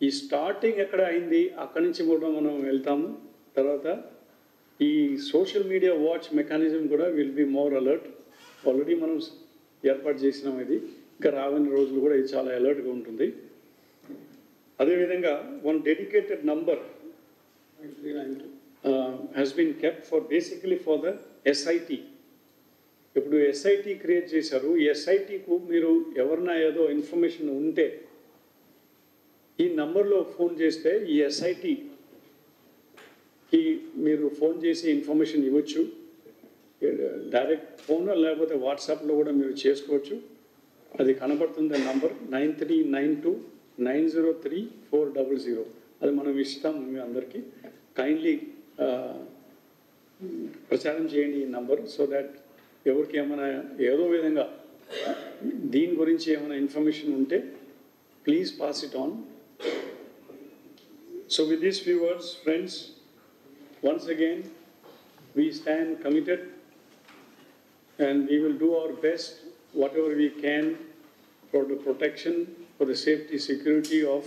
ఈ స్టార్టింగ్ ఎక్కడ అయింది అక్కడి నుంచి కూడా మనం వెళ్తాము. తర్వాత ఈ సోషల్ మీడియా వాచ్ మెకానిజం కూడా will be more alert. Already మనం ఏర్పాటు చేసినాం. ఇది ఇంకా రాబోయే రోజులు కూడా ఇది చాలా అలర్ట్గా ఉంటుంది. అదేవిధంగా one dedicated number has been kept for basically for the SIT. ఇప్పుడు SIT క్రియేట్ చేశారు. ఈ SITకు మీరు ఎవరినా ఏదో ఇన్ఫర్మేషన్ ఉంటే ఈ నంబర్లో ఫోన్ చేస్తే ఈ SITకి మీరు ఫోన్ చేసి ఇన్ఫర్మేషన్ ఇవ్వచ్చు. డైరెక్ట్ ఫోన్ లేకపోతే వాట్సాప్లో కూడా మీరు చేసుకోవచ్చు. అది కనబడుతుంది నంబర్ 9392903400. అది మనం ఇస్తాం మీ అందరికీ. కైండ్లీ ప్రచారం చేయండి ఈ నంబర్, సో దట్ ఎవరికి ఏమైనా ఏదో విధంగా దీని గురించి ఏమైనా ఇన్ఫర్మేషన్ ఉంటే please pass it on. So with these few words friends, once again we stand committed and we will do our best whatever we can for the protection, for the safety, security of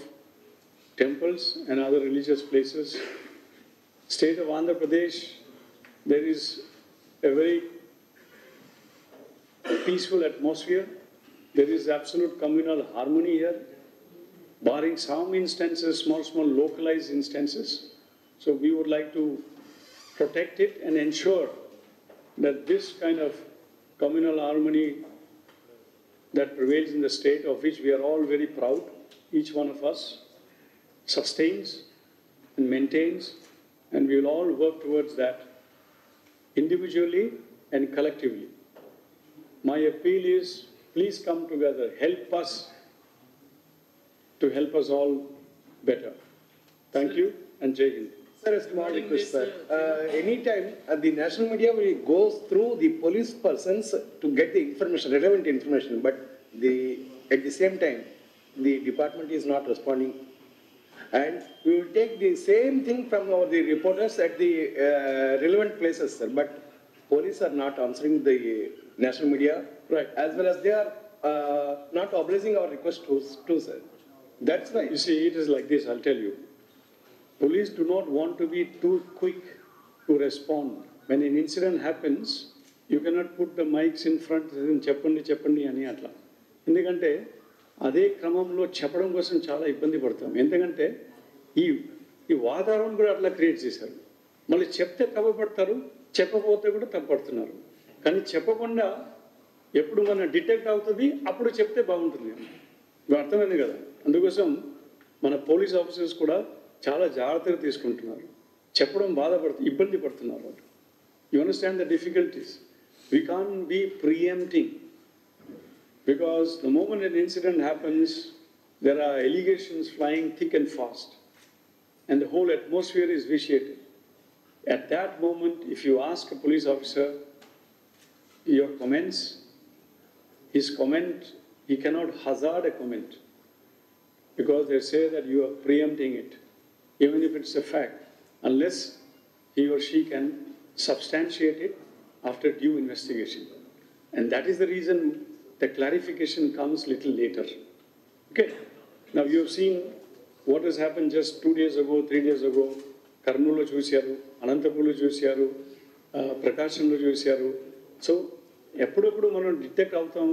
temples and other religious places. State of Andhra Pradesh, there is a very peaceful atmosphere. There is absolute communal harmony here, barring some instances, small localized instances. So we would like to protect it and ensure that this kind of communal harmony that prevails in the state, of which we are all very proud, each one of us, sustains and maintains, and we will all work towards that individually and collectively. My appeal is, please come together, help us to help us all better. Thank you and Jai Hind. Sir, a small request, sir. Anytime the national media will go through the police persons to get the information, relevant information, but at the same time, the department is not responding. And we will take the same thing from the reporters at the relevant places, sir. But police are not answering the national media, Right. as well as they are not obliging our request to sir. That's why. You see, it is like this, I'll tell you. Police do not want to be too quick to respond. When an incident happens, you cannot put the mics in front and చెప్పండి అని అట్లా. ఎందుకంటే అదే క్రమంలో చెప్పడం కోసం చాలా ఇబ్బంది పడతాం. ఎందుకంటే ఈ వాతావరణం కూడా అట్లా క్రియేట్ చేశారు. మళ్ళీ చెప్తే తప్పపడతారు, చెప్పకపోతే కూడా తప్పడుతున్నారు. కానీ చెప్పకుండా ఎప్పుడు మన డిటెక్ట్ అవుతుంది అప్పుడు చెప్తే బాగుంటుంది. ఇవి అర్థమైంది కదా. అందుకోసం మన పోలీస్ ఆఫీసర్స్ కూడా చాలా జాగ్రత్తగా తీసుకుంటున్నారు. చెప్పడం ఇబ్బంది పడుతున్నారు వాళ్ళు. You understand the difficulties. We can be preempting, because the moment an incident happens, there are allegations flying thick and fast, and the whole atmosphere is vitiated. At that moment, if you ask a police officer your comments, his comment, he cannot hazard a comment, because they say that you are preempting it, even if it's a fact, unless he or she can substantiate it after due investigation. And that is the reason the clarification comes little later. Okay. Now you have seen what has happened just 2 days ago, 3 days ago. Karnoollo చూశారు, అనంతపూర్లో చూశారు, ప్రకాశంలో చూశారు. So ఎప్పుడప్పుడు మనం detect అవుతాం.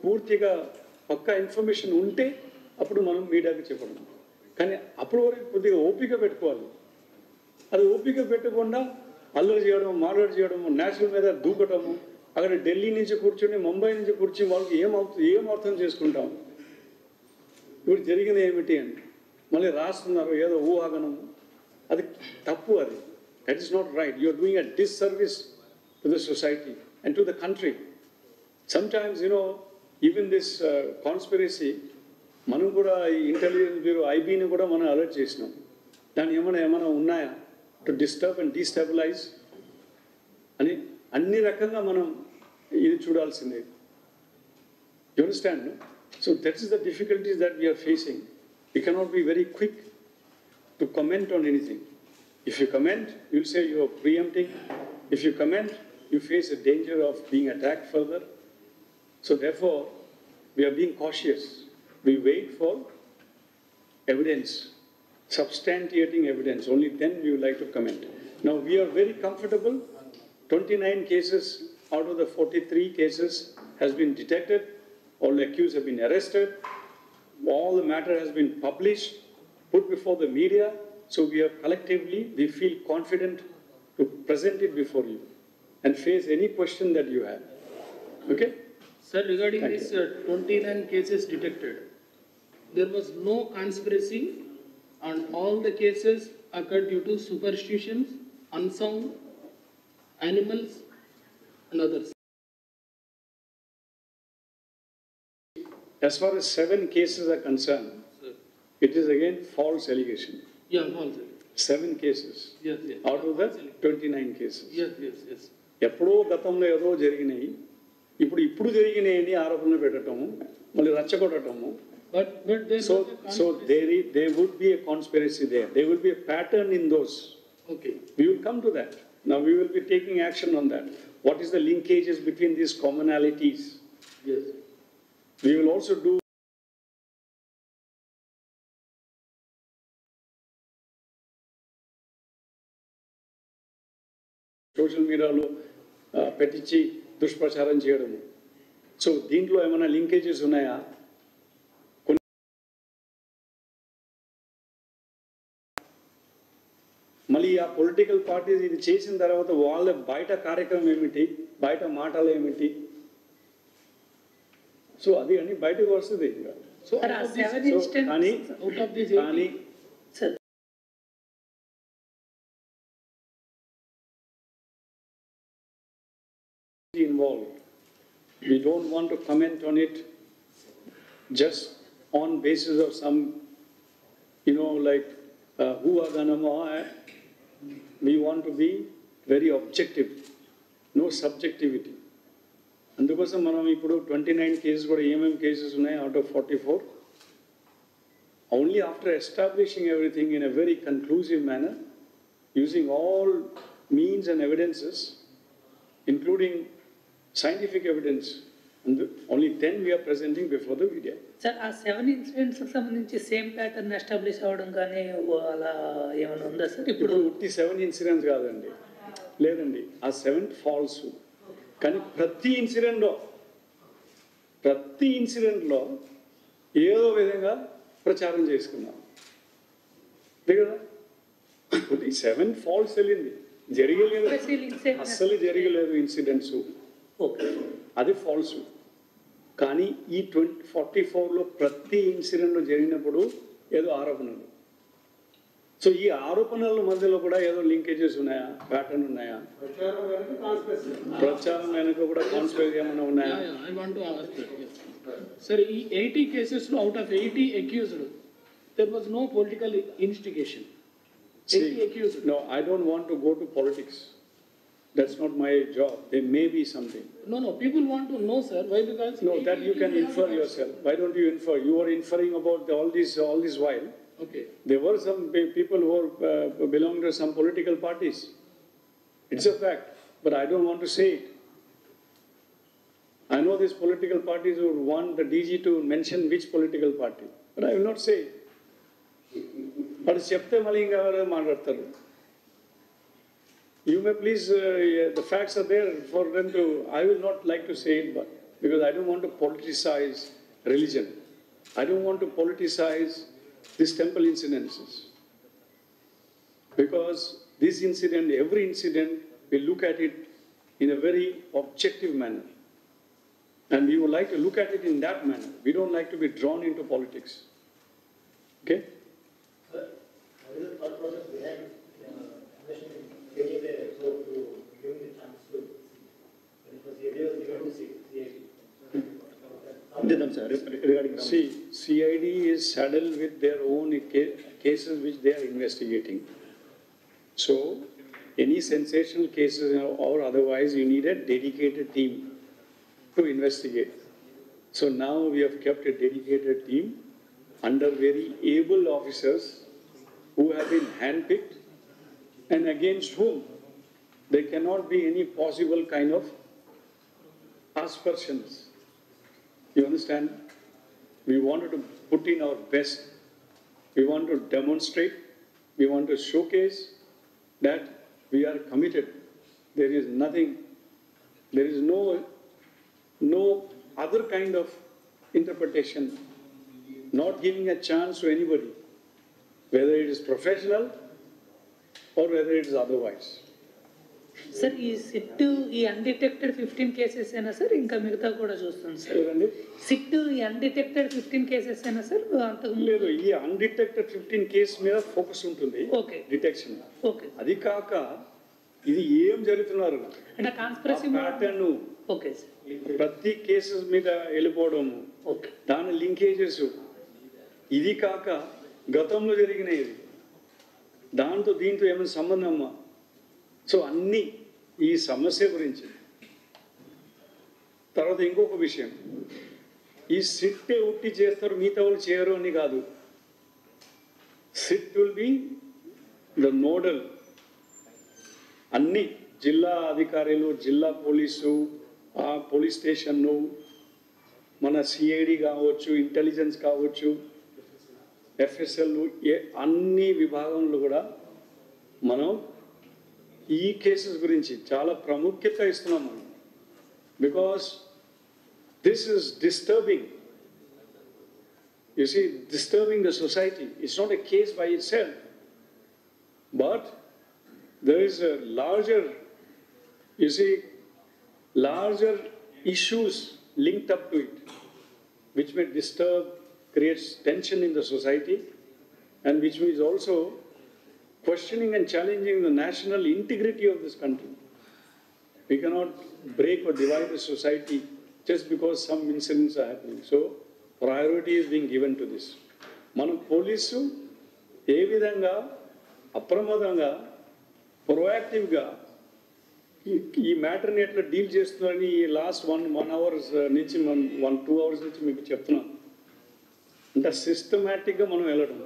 పూర్తిగా పక్కా information ఉంటే అప్పుడు మనం మీడియాకి చెప్పడం. కానీ అప్పటి వరకు కొద్దిగా ఓపిక పెట్టుకోవాలి. అది ఓపిక పెట్టకుండా అల్లరి చేయడం, మాట్లాడి చేయడం, నేషనల్ మీద దూకటము, అక్కడ ఢిల్లీ నుంచి కూర్చొని ముంబై నుంచి కూర్చొని వాళ్ళకి ఏం అర్థం చేసుకుంటాం. ఇప్పుడు జరిగింది ఏమిటి అని మళ్ళీ రాస్తున్నారు ఏదో ఊహాగనము. అది తప్పు. అది that is not right. You are doing a disservice to the society and to the country. Sometimes even this conspiracy మనం కూడా ఈ ఇంటెలిజెన్స్ బ్యూరో ఐబీని కూడా మనం అలర్ట్ చేసినాం. దాన్ని ఏమైనా ఉన్నాయా టు డిస్టర్బ్ అండ్ డీస్టెబిలైజ్ అని అన్ని రకంగా మనం ఇది చూడాల్సిందే. You understand? So that is the difficulties that we're facing. We cannot be very quick to comment on anything. If you comment, you will say you are preempting. If you comment, you face a danger of being attacked further. So therefore, we are being cautious. We wait for evidence, substantiating evidence. Only then we would like to comment. Now, we are very comfortable. 29 cases out of the 43 cases has been detected. All the accused have been arrested. All the matter has been published, put before the media. So we are collectively, we feel confident to present it before you and face any question that you have. Okay? Sir, regarding Thank this 29 cases detected, there was no conspiracy and all the cases occurred due to superstitions, unsound animals and others. As far as 7 cases are concerned, it is again false allegation. Yeah, false. 7 cases Yes, yes. out of the 29 cases. Yes, yes, yes. ఎప్పుడో గతంలో ఏదో జరిగినాయి, ఇప్పుడు జరిగినాయని ఆరోపణలు పెట్టడము, మళ్ళీ రచ్చగొట్టడము. But there So was a conspiracy. there would be a conspiracy there. There will be a pattern in those. Okay. We will come to that. Now we will be taking action on that. What is the linkages between these commonalities? Yes. We will also do social మీడియాలో పెట్టించి దుష్ప్రచారం చేయడము. So దీంట్లో ఏమైనా linkages ఉన్నాయా? మళ్ళీ ఆ political parties ఇది చేసిన తర్వాత వాళ్ళ బయట కార్యక్రమం ఏమిటి, బయట మాటలు ఏమిటి? సో అది అని బయటకు వస్తుంది. So out of this, కానీ out of this 80, Sir, involved. We don't want to comment on it just on basis of some, like who are ganama. We want to be very objective, no subjectivity. అందుకోసం మనం ఇప్పుడు 29 cases కూడా ఏమేమి cases ఉన్నాయి out of 44. Only after establishing everything in a very conclusive manner, using all means and evidences, including scientific evidence, and only then we are presenting before the media. sir, ఆ 7 incidents సంబంధించి same pattern establish అవ్వడం కానీ అలా ఏమైనా ఉందా sir? ఇప్పుడు ఉట్టి 7 incidents కాదండి, లేదండి, ఆ 7 ఫాల్స్. కానీ ప్రతి ఇన్సిడెంట్లో ఏదో విధంగా ప్రచారం చేసుకున్నాం కదా. ఈ 7 ఫాల్స్ వెళ్ళింది, జరగలేదు, అస్సలు జరగలేదు ఇన్సిడెంట్స్, ఓకే, అది ఫాల్స్. కానీ ఈ 44లో ప్రతి ఇన్సిడెంట్లో జరిగినప్పుడు ఏదో ఆరోపణలు. సో ఈ ఆరోపణల మధ్యలో కూడా ఏదో లింకేజెస్ ఉన్నాయా, ప్యాటర్న్ ఉన్నాయా? ప్రచారం వెనుక కూడా కాన్స్పిరసీ ఏమైనా ఉన్నాయా? I want to ask that. Yes. Sir, ఈ 80 cases లో out of 80 accused, there was no political instigation. 80 accused. No, I don't want to go to politics. That's not my job. There may be something. No, people want to know, sir. Why? Because No, that you can infer yourself. Why don't you infer? You are inferring about all this while. Okay. There were some people who belong to some political parties. It's a fact, but I don't want to say it. I know these political parties who want the DG to mention which political party, but I will not say it. But చెప్తే మళ్ళీ ఇంకా ఎవరు మాట్లాడతారు. You may please, the facts are there for them to, I will not like to say it, but because I don't want to politicize religion. I don't want to politicize these temple incidences. Because this incident, every incident, we look at it in a very objective manner. And we would like to look at it in that manner. We don't like to be drawn into politics. Okay? See, CID is saddled with their own cases which they are investigating. So, any sensational cases or otherwise, you need a dedicated team to investigate. So now we have kept a dedicated team under very able officers who have been handpicked and against whom there cannot be any possible kind of aspersions. You understand? We wanted to put in our best. We want to demonstrate. We want to showcase that we are committed. There is nothing, there is no other kind of interpretation, not giving a chance to anybody, whether it is professional or whether it is otherwise. Sir ఈ SIT ఈ undetected 15 cases అయినా sir ఇంకా మిగతా కూడా చూస్తాను sir. ఏదండి? SIT ఈ undetected 15 cases అయినా సార్ అంతకు లేదు, ఈ అన్డిటెక్టెడ్ 15 కేసు మీద ఫోకస్ ఉంటుంది. Okay detection. ఓకే అది కాక ఇది ఏం జరుగుతున్నారు అంటే కాన్స్పిరసీ ప్యాటర్న్, ఓకే సార్ ప్రతి కేసెస్ మీద వెళ్ళిపోవడము, ఓకే దాని లింకేజెస్, ఇది కాక గతంలో జరిగినది దాంతో దీంతో ఏమైనా సంబంధమా? సో అన్నీ ఈ సమస్య గురించి. తర్వాత ఇంకొక విషయం, ఈ సిట్ ఉట్టి చేస్తారు మిగతా వాళ్ళు చేయరు అని కాదు. SIT will be the nodal. అన్ని జిల్లా అధికారులు, జిల్లా పోలీసు, ఆ పోలీస్ స్టేషన్ను, మన సిఐడి కావచ్చు, ఇంటెలిజెన్స్ కావచ్చు, ఎఫ్ఎస్ఎల్, అన్ని విభాగంలో కూడా మనం ఈ కేసెస్ గురించి చాలా ప్రాముఖ్యత ఇస్తున్నాం. Because this is disturbing, you see, disturbing the society. It's not a case by itself, but there is a larger, you see, larger issues linked up to it, which may disturb, creates tension in the society, and which is also questioning and challenging the national integrity of this country. We cannot break or divide the society just because some incidents are happening. So, priority is being given to this. మనం police ఏ విధంగా అప్రమాదంగా ప్రొయాక్టివ్గా ఈ మ్యాటర్ని ఎట్లా deal చేస్తున్నారని ఈ last one hours నుంచి 1-2 hours నుంచి మీకు చెప్తున్నాను. అంటే సిస్టమేటిక్గా మనం వెళ్ళడం.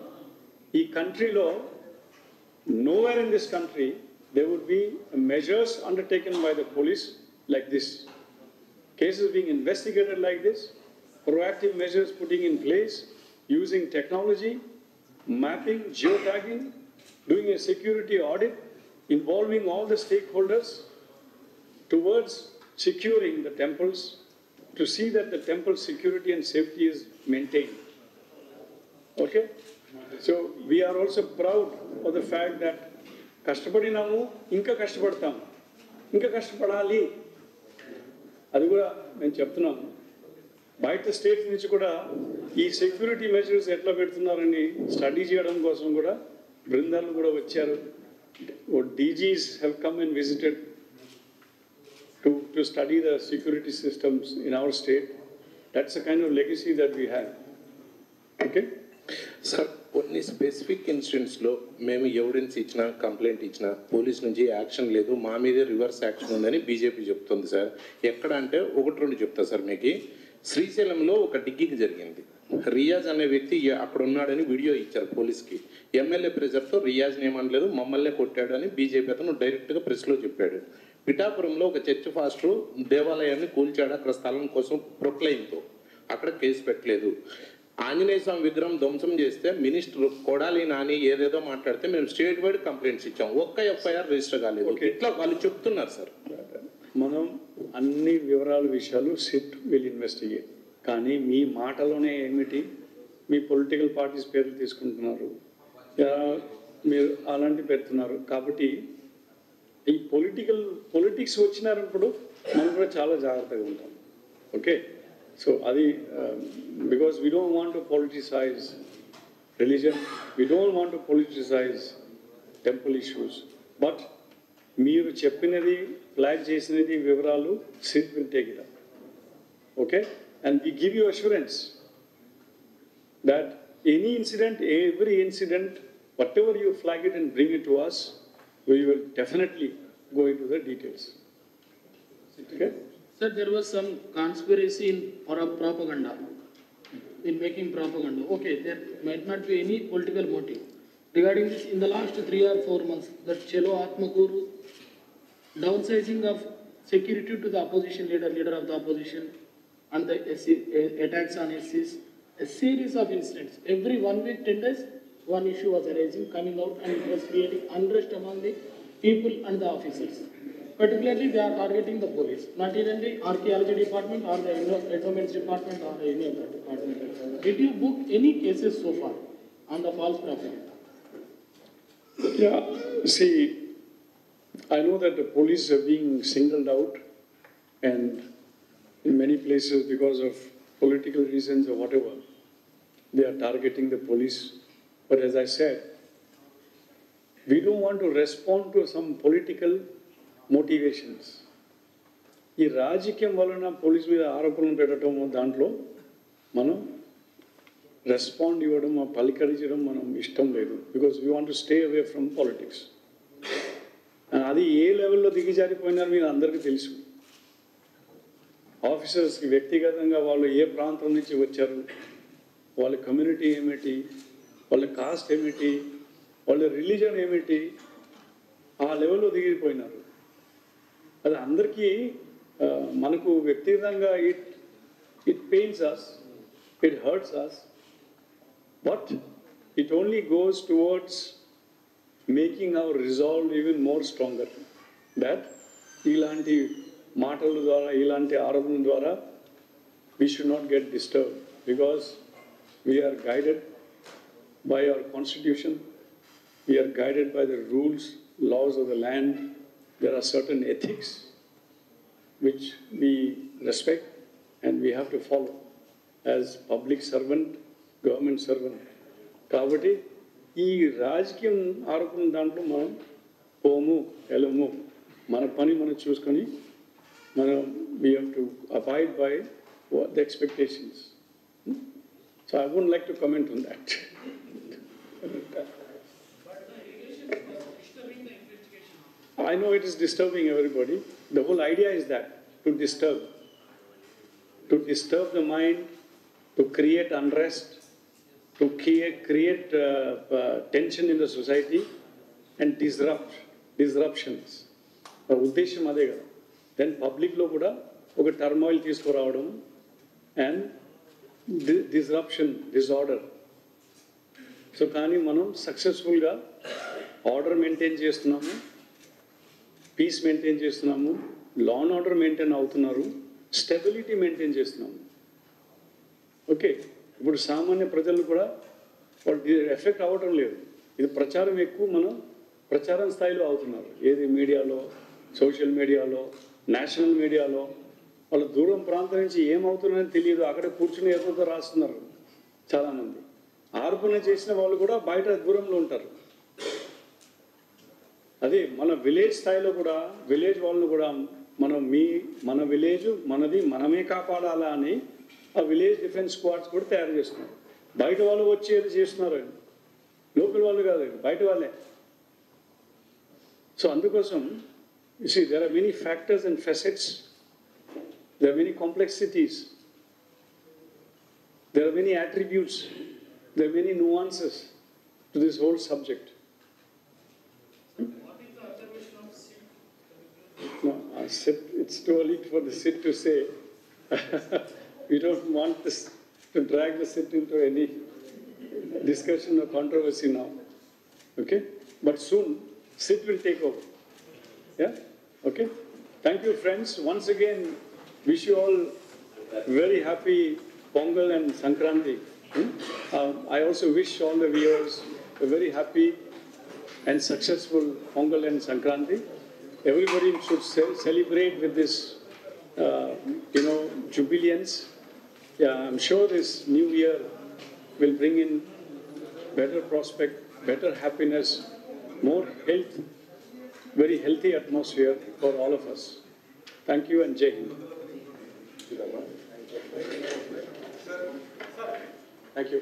ఈ కంట్రీలో nowhere in this country there would be measures undertaken by the police like this. Cases being investigated like this, proactive measures putting in place, using technology, mapping, geotagging, doing a security audit, involving all the stakeholders towards securing the temples, to see that the temple security and safety is maintained. Okay? So we are also proud of the fact that కష్టపడినాము, ఇంకా కష్టపడతాం, ఇంకా కష్టపడాలి. అది కూడా మేము చెప్తున్నాము. బయట state నుంచి కూడా ఈ సెక్యూరిటీ మెజర్స్ ఎట్లా పెడుతున్నారని స్టడీ చేయడం కోసం కూడా బృందాలు కూడా వచ్చారు. DGs have come and visited to study the security systems in our state. That's the kind of legacy that we have. Okay? Sir, కొన్ని స్పెసిఫిక్ ఇన్సిడెంట్స్లో మేము ఎవిడెన్స్ ఇచ్చినా, కంప్లైంట్ ఇచ్చినా పోలీస్ నుంచి యాక్షన్ లేదు, మా మీదే రివర్స్ యాక్షన్ ఉందని బీజేపీ చెప్తుంది సార్. ఎక్కడ అంటే 1-2 చెప్తా సార్ మీకు. శ్రీశైలంలో ఒక డిగ్గింగ్ జరిగింది. రియాజ్ అనే వ్యక్తి అక్కడ ఉన్నాడని వీడియో ఇచ్చారు పోలీస్కి. ఎమ్మెల్యే ప్రెజర్తో రియాజ్ని ఏమనలేదు, మమ్మల్నే కొట్టాడు అని బీజేపీ అతను డైరెక్ట్గా ప్రెస్లో చెప్పాడు. పిఠాపురంలో ఒక చర్చ్ ఫాస్టర్ దేవాలయాన్ని కూల్చాడు అక్కడ స్థలం కోసం ప్రొక్లెయిమ్తో. అక్కడ కేసు పెట్టలేదు. ఆంజనేయ స్వామి విగ్రహం ధ్వంసం చేస్తే మినిస్టర్ కొడాలి నాని ఏదేదో మాట్లాడితే మేము స్టేట్ వైడ్ కంప్లైంట్స్ ఇచ్చాం, ఒక్క ఎఫ్ఐఆర్ రిజిస్టర్ కాలేదు. ఇట్లా వాళ్ళు చెప్తున్నారు సార్. మనం అన్ని వివరాల విషయాలు సిట్ విల్ ఇన్వెస్టిగేట్. కానీ మీ మాటలోనే ఏమిటి, మీ పొలిటికల్ పార్టీస్ పేర్లు తీసుకుంటున్నారు, మీరు అలాంటి పెడుతున్నారు. కాబట్టి ఈ పొలిటిక్స్ వచ్చినారప్పుడు మనం కూడా చాలా జాగ్రత్తగా ఉంటాం. ఓకే? సో అది because we don't want to politicize religion, we don't want to politicize temple issues. But మీరు చెప్పినది, ఫ్లాగ్ చేసినది వివరాలు SIT will take it up. Okay? And we give you assurance that any incident, every incident, whatever you flag it and bring it to us, we will definitely go into the details. Okay? Sir, there was some conspiracy in propaganda, in making propaganda. Okay, there might not be any political motive. Regarding this, in the last 3 or 4 months, that Chelo Atmakuru downsizing of security to the opposition leader, leader of the opposition, and the attacks on SCs, a series of incidents. Every 1 week, 10 days, one issue was arising, coming out, and it was creating unrest among the people and the officers. Particularly, they are targeting the police, not even the archaeology department or the endowments department or any other department. Did you book any cases so far on the false propaganda? Yeah, see, I know that the police are being singled out, and in many places because of political reasons or whatever, they are targeting the police. But as I said, we don't want to respond to some political motivations. ఈ రాజకీయం వలన police మీద ఆరోపణలు పెట్టడం దాంట్లో మనం respond ఇవ్వడం పలికరించడం మనం ఇష్టం లేదు, because we want to stay away from politics. అది ఏ లెవెల్లో దిగజారిపోయినారో మీరు అందరికీ తెలుసు. ఆఫీసర్స్కి వ్యక్తిగతంగా వాళ్ళు ఏ ప్రాంతం నుంచి వచ్చారు, వాళ్ళ కమ్యూనిటీ ఏమిటి, వాళ్ళ కాస్ట్ ఏమిటి, వాళ్ళ రిలీజన్ ఏమిటి, ఆ లెవెల్లో దిగిపోయినారు. అది అందరికీ మనకు వ్యక్తిగతంగా it pains us, it hurts us, but it only goes towards making our resolve even more stronger. That ఇలాంటి మాటల ద్వారా, ఇలాంటి ఆరోపణల ద్వారా we should not get disturbed, because we are guided by our constitution, we are guided by the rules, laws of the land. There are certain ethics which we respect and we have to follow as public servant, government servant. కాబట్టి ఈ రాజకీయం ఆరోపణ దాంట్లో మనం పోము వెళ్ళము, మన పని మనం చూసుకొని మనం we have to abide by the expectations. So I wouldn't like to comment on that. I know it is disturbing everybody. The whole idea is that to disturb the mind, to create unrest, to create tension in the society and disruptions. ఉద్దేశం అదే కదా. Then పబ్లిక్లో కూడా ఒక turmoil తీసుకురావడం and disorder. So కానీ మనం సక్సెస్ఫుల్గా ఆర్డర్ మెయింటైన్ చేస్తున్నాము, పీస్ మెయింటైన్ చేస్తున్నాము, లా అండ్ ఆర్డర్ మెయింటైన్ అవుతున్నారు, స్టెబిలిటీ మెయింటైన్ చేస్తున్నాము. ఓకే, ఇప్పుడు సామాన్య ప్రజలు కూడా వాళ్ళు ఎఫెక్ట్ అవ్వటం లేదు. ఇది ప్రచారం ఎక్కువ, మనం ప్రచారం స్థాయిలో అవుతున్నారు. ఏది మీడియాలో, సోషల్ మీడియాలో, నేషనల్ మీడియాలో. వాళ్ళ దూరం ప్రాంతం నుంచి ఏమవుతుందని తెలియదు, అక్కడ కూర్చుని ఏదో రాస్తున్నారు చాలామంది. ఆరోపణ చేసిన వాళ్ళు కూడా బయట దూరంలో ఉంటారు. అదే మన విలేజ్ స్థాయిలో కూడా, విలేజ్ వాళ్ళను కూడా మన విలేజ్ మనది మనమే కాపాడాలా అని ఆ విలేజ్ డిఫెన్స్ స్క్వాడ్స్ కూడా తయారు చేస్తున్నారు. బయట వాళ్ళు వచ్చి ఏది చేస్తున్నారు, లోకల్ వాళ్ళు కాదు, బయట వాళ్ళే. సో అందుకోసం you see, there are many factors and facets, there are many complexities, there are many attributes, there are many nuances to this whole subject. What is the observation of SIT? No, SIT, it's too early for the SIT to say. We don't want this to drag the SIT into any discussion or controversy now. Okay? But soon, SIT will take over. Yeah? Okay? Thank you, friends. Once again, wish you all very happy Pongal and Sankranti. I also wish all the viewers a very happy and successful Pongal and Sankranti. Everybody should celebrate with this, jubilance. Yeah, I'm sure this new year will bring in better prospect, better happiness, more health, very healthy atmosphere for all of us. Thank you and Jai Hind. Thank you.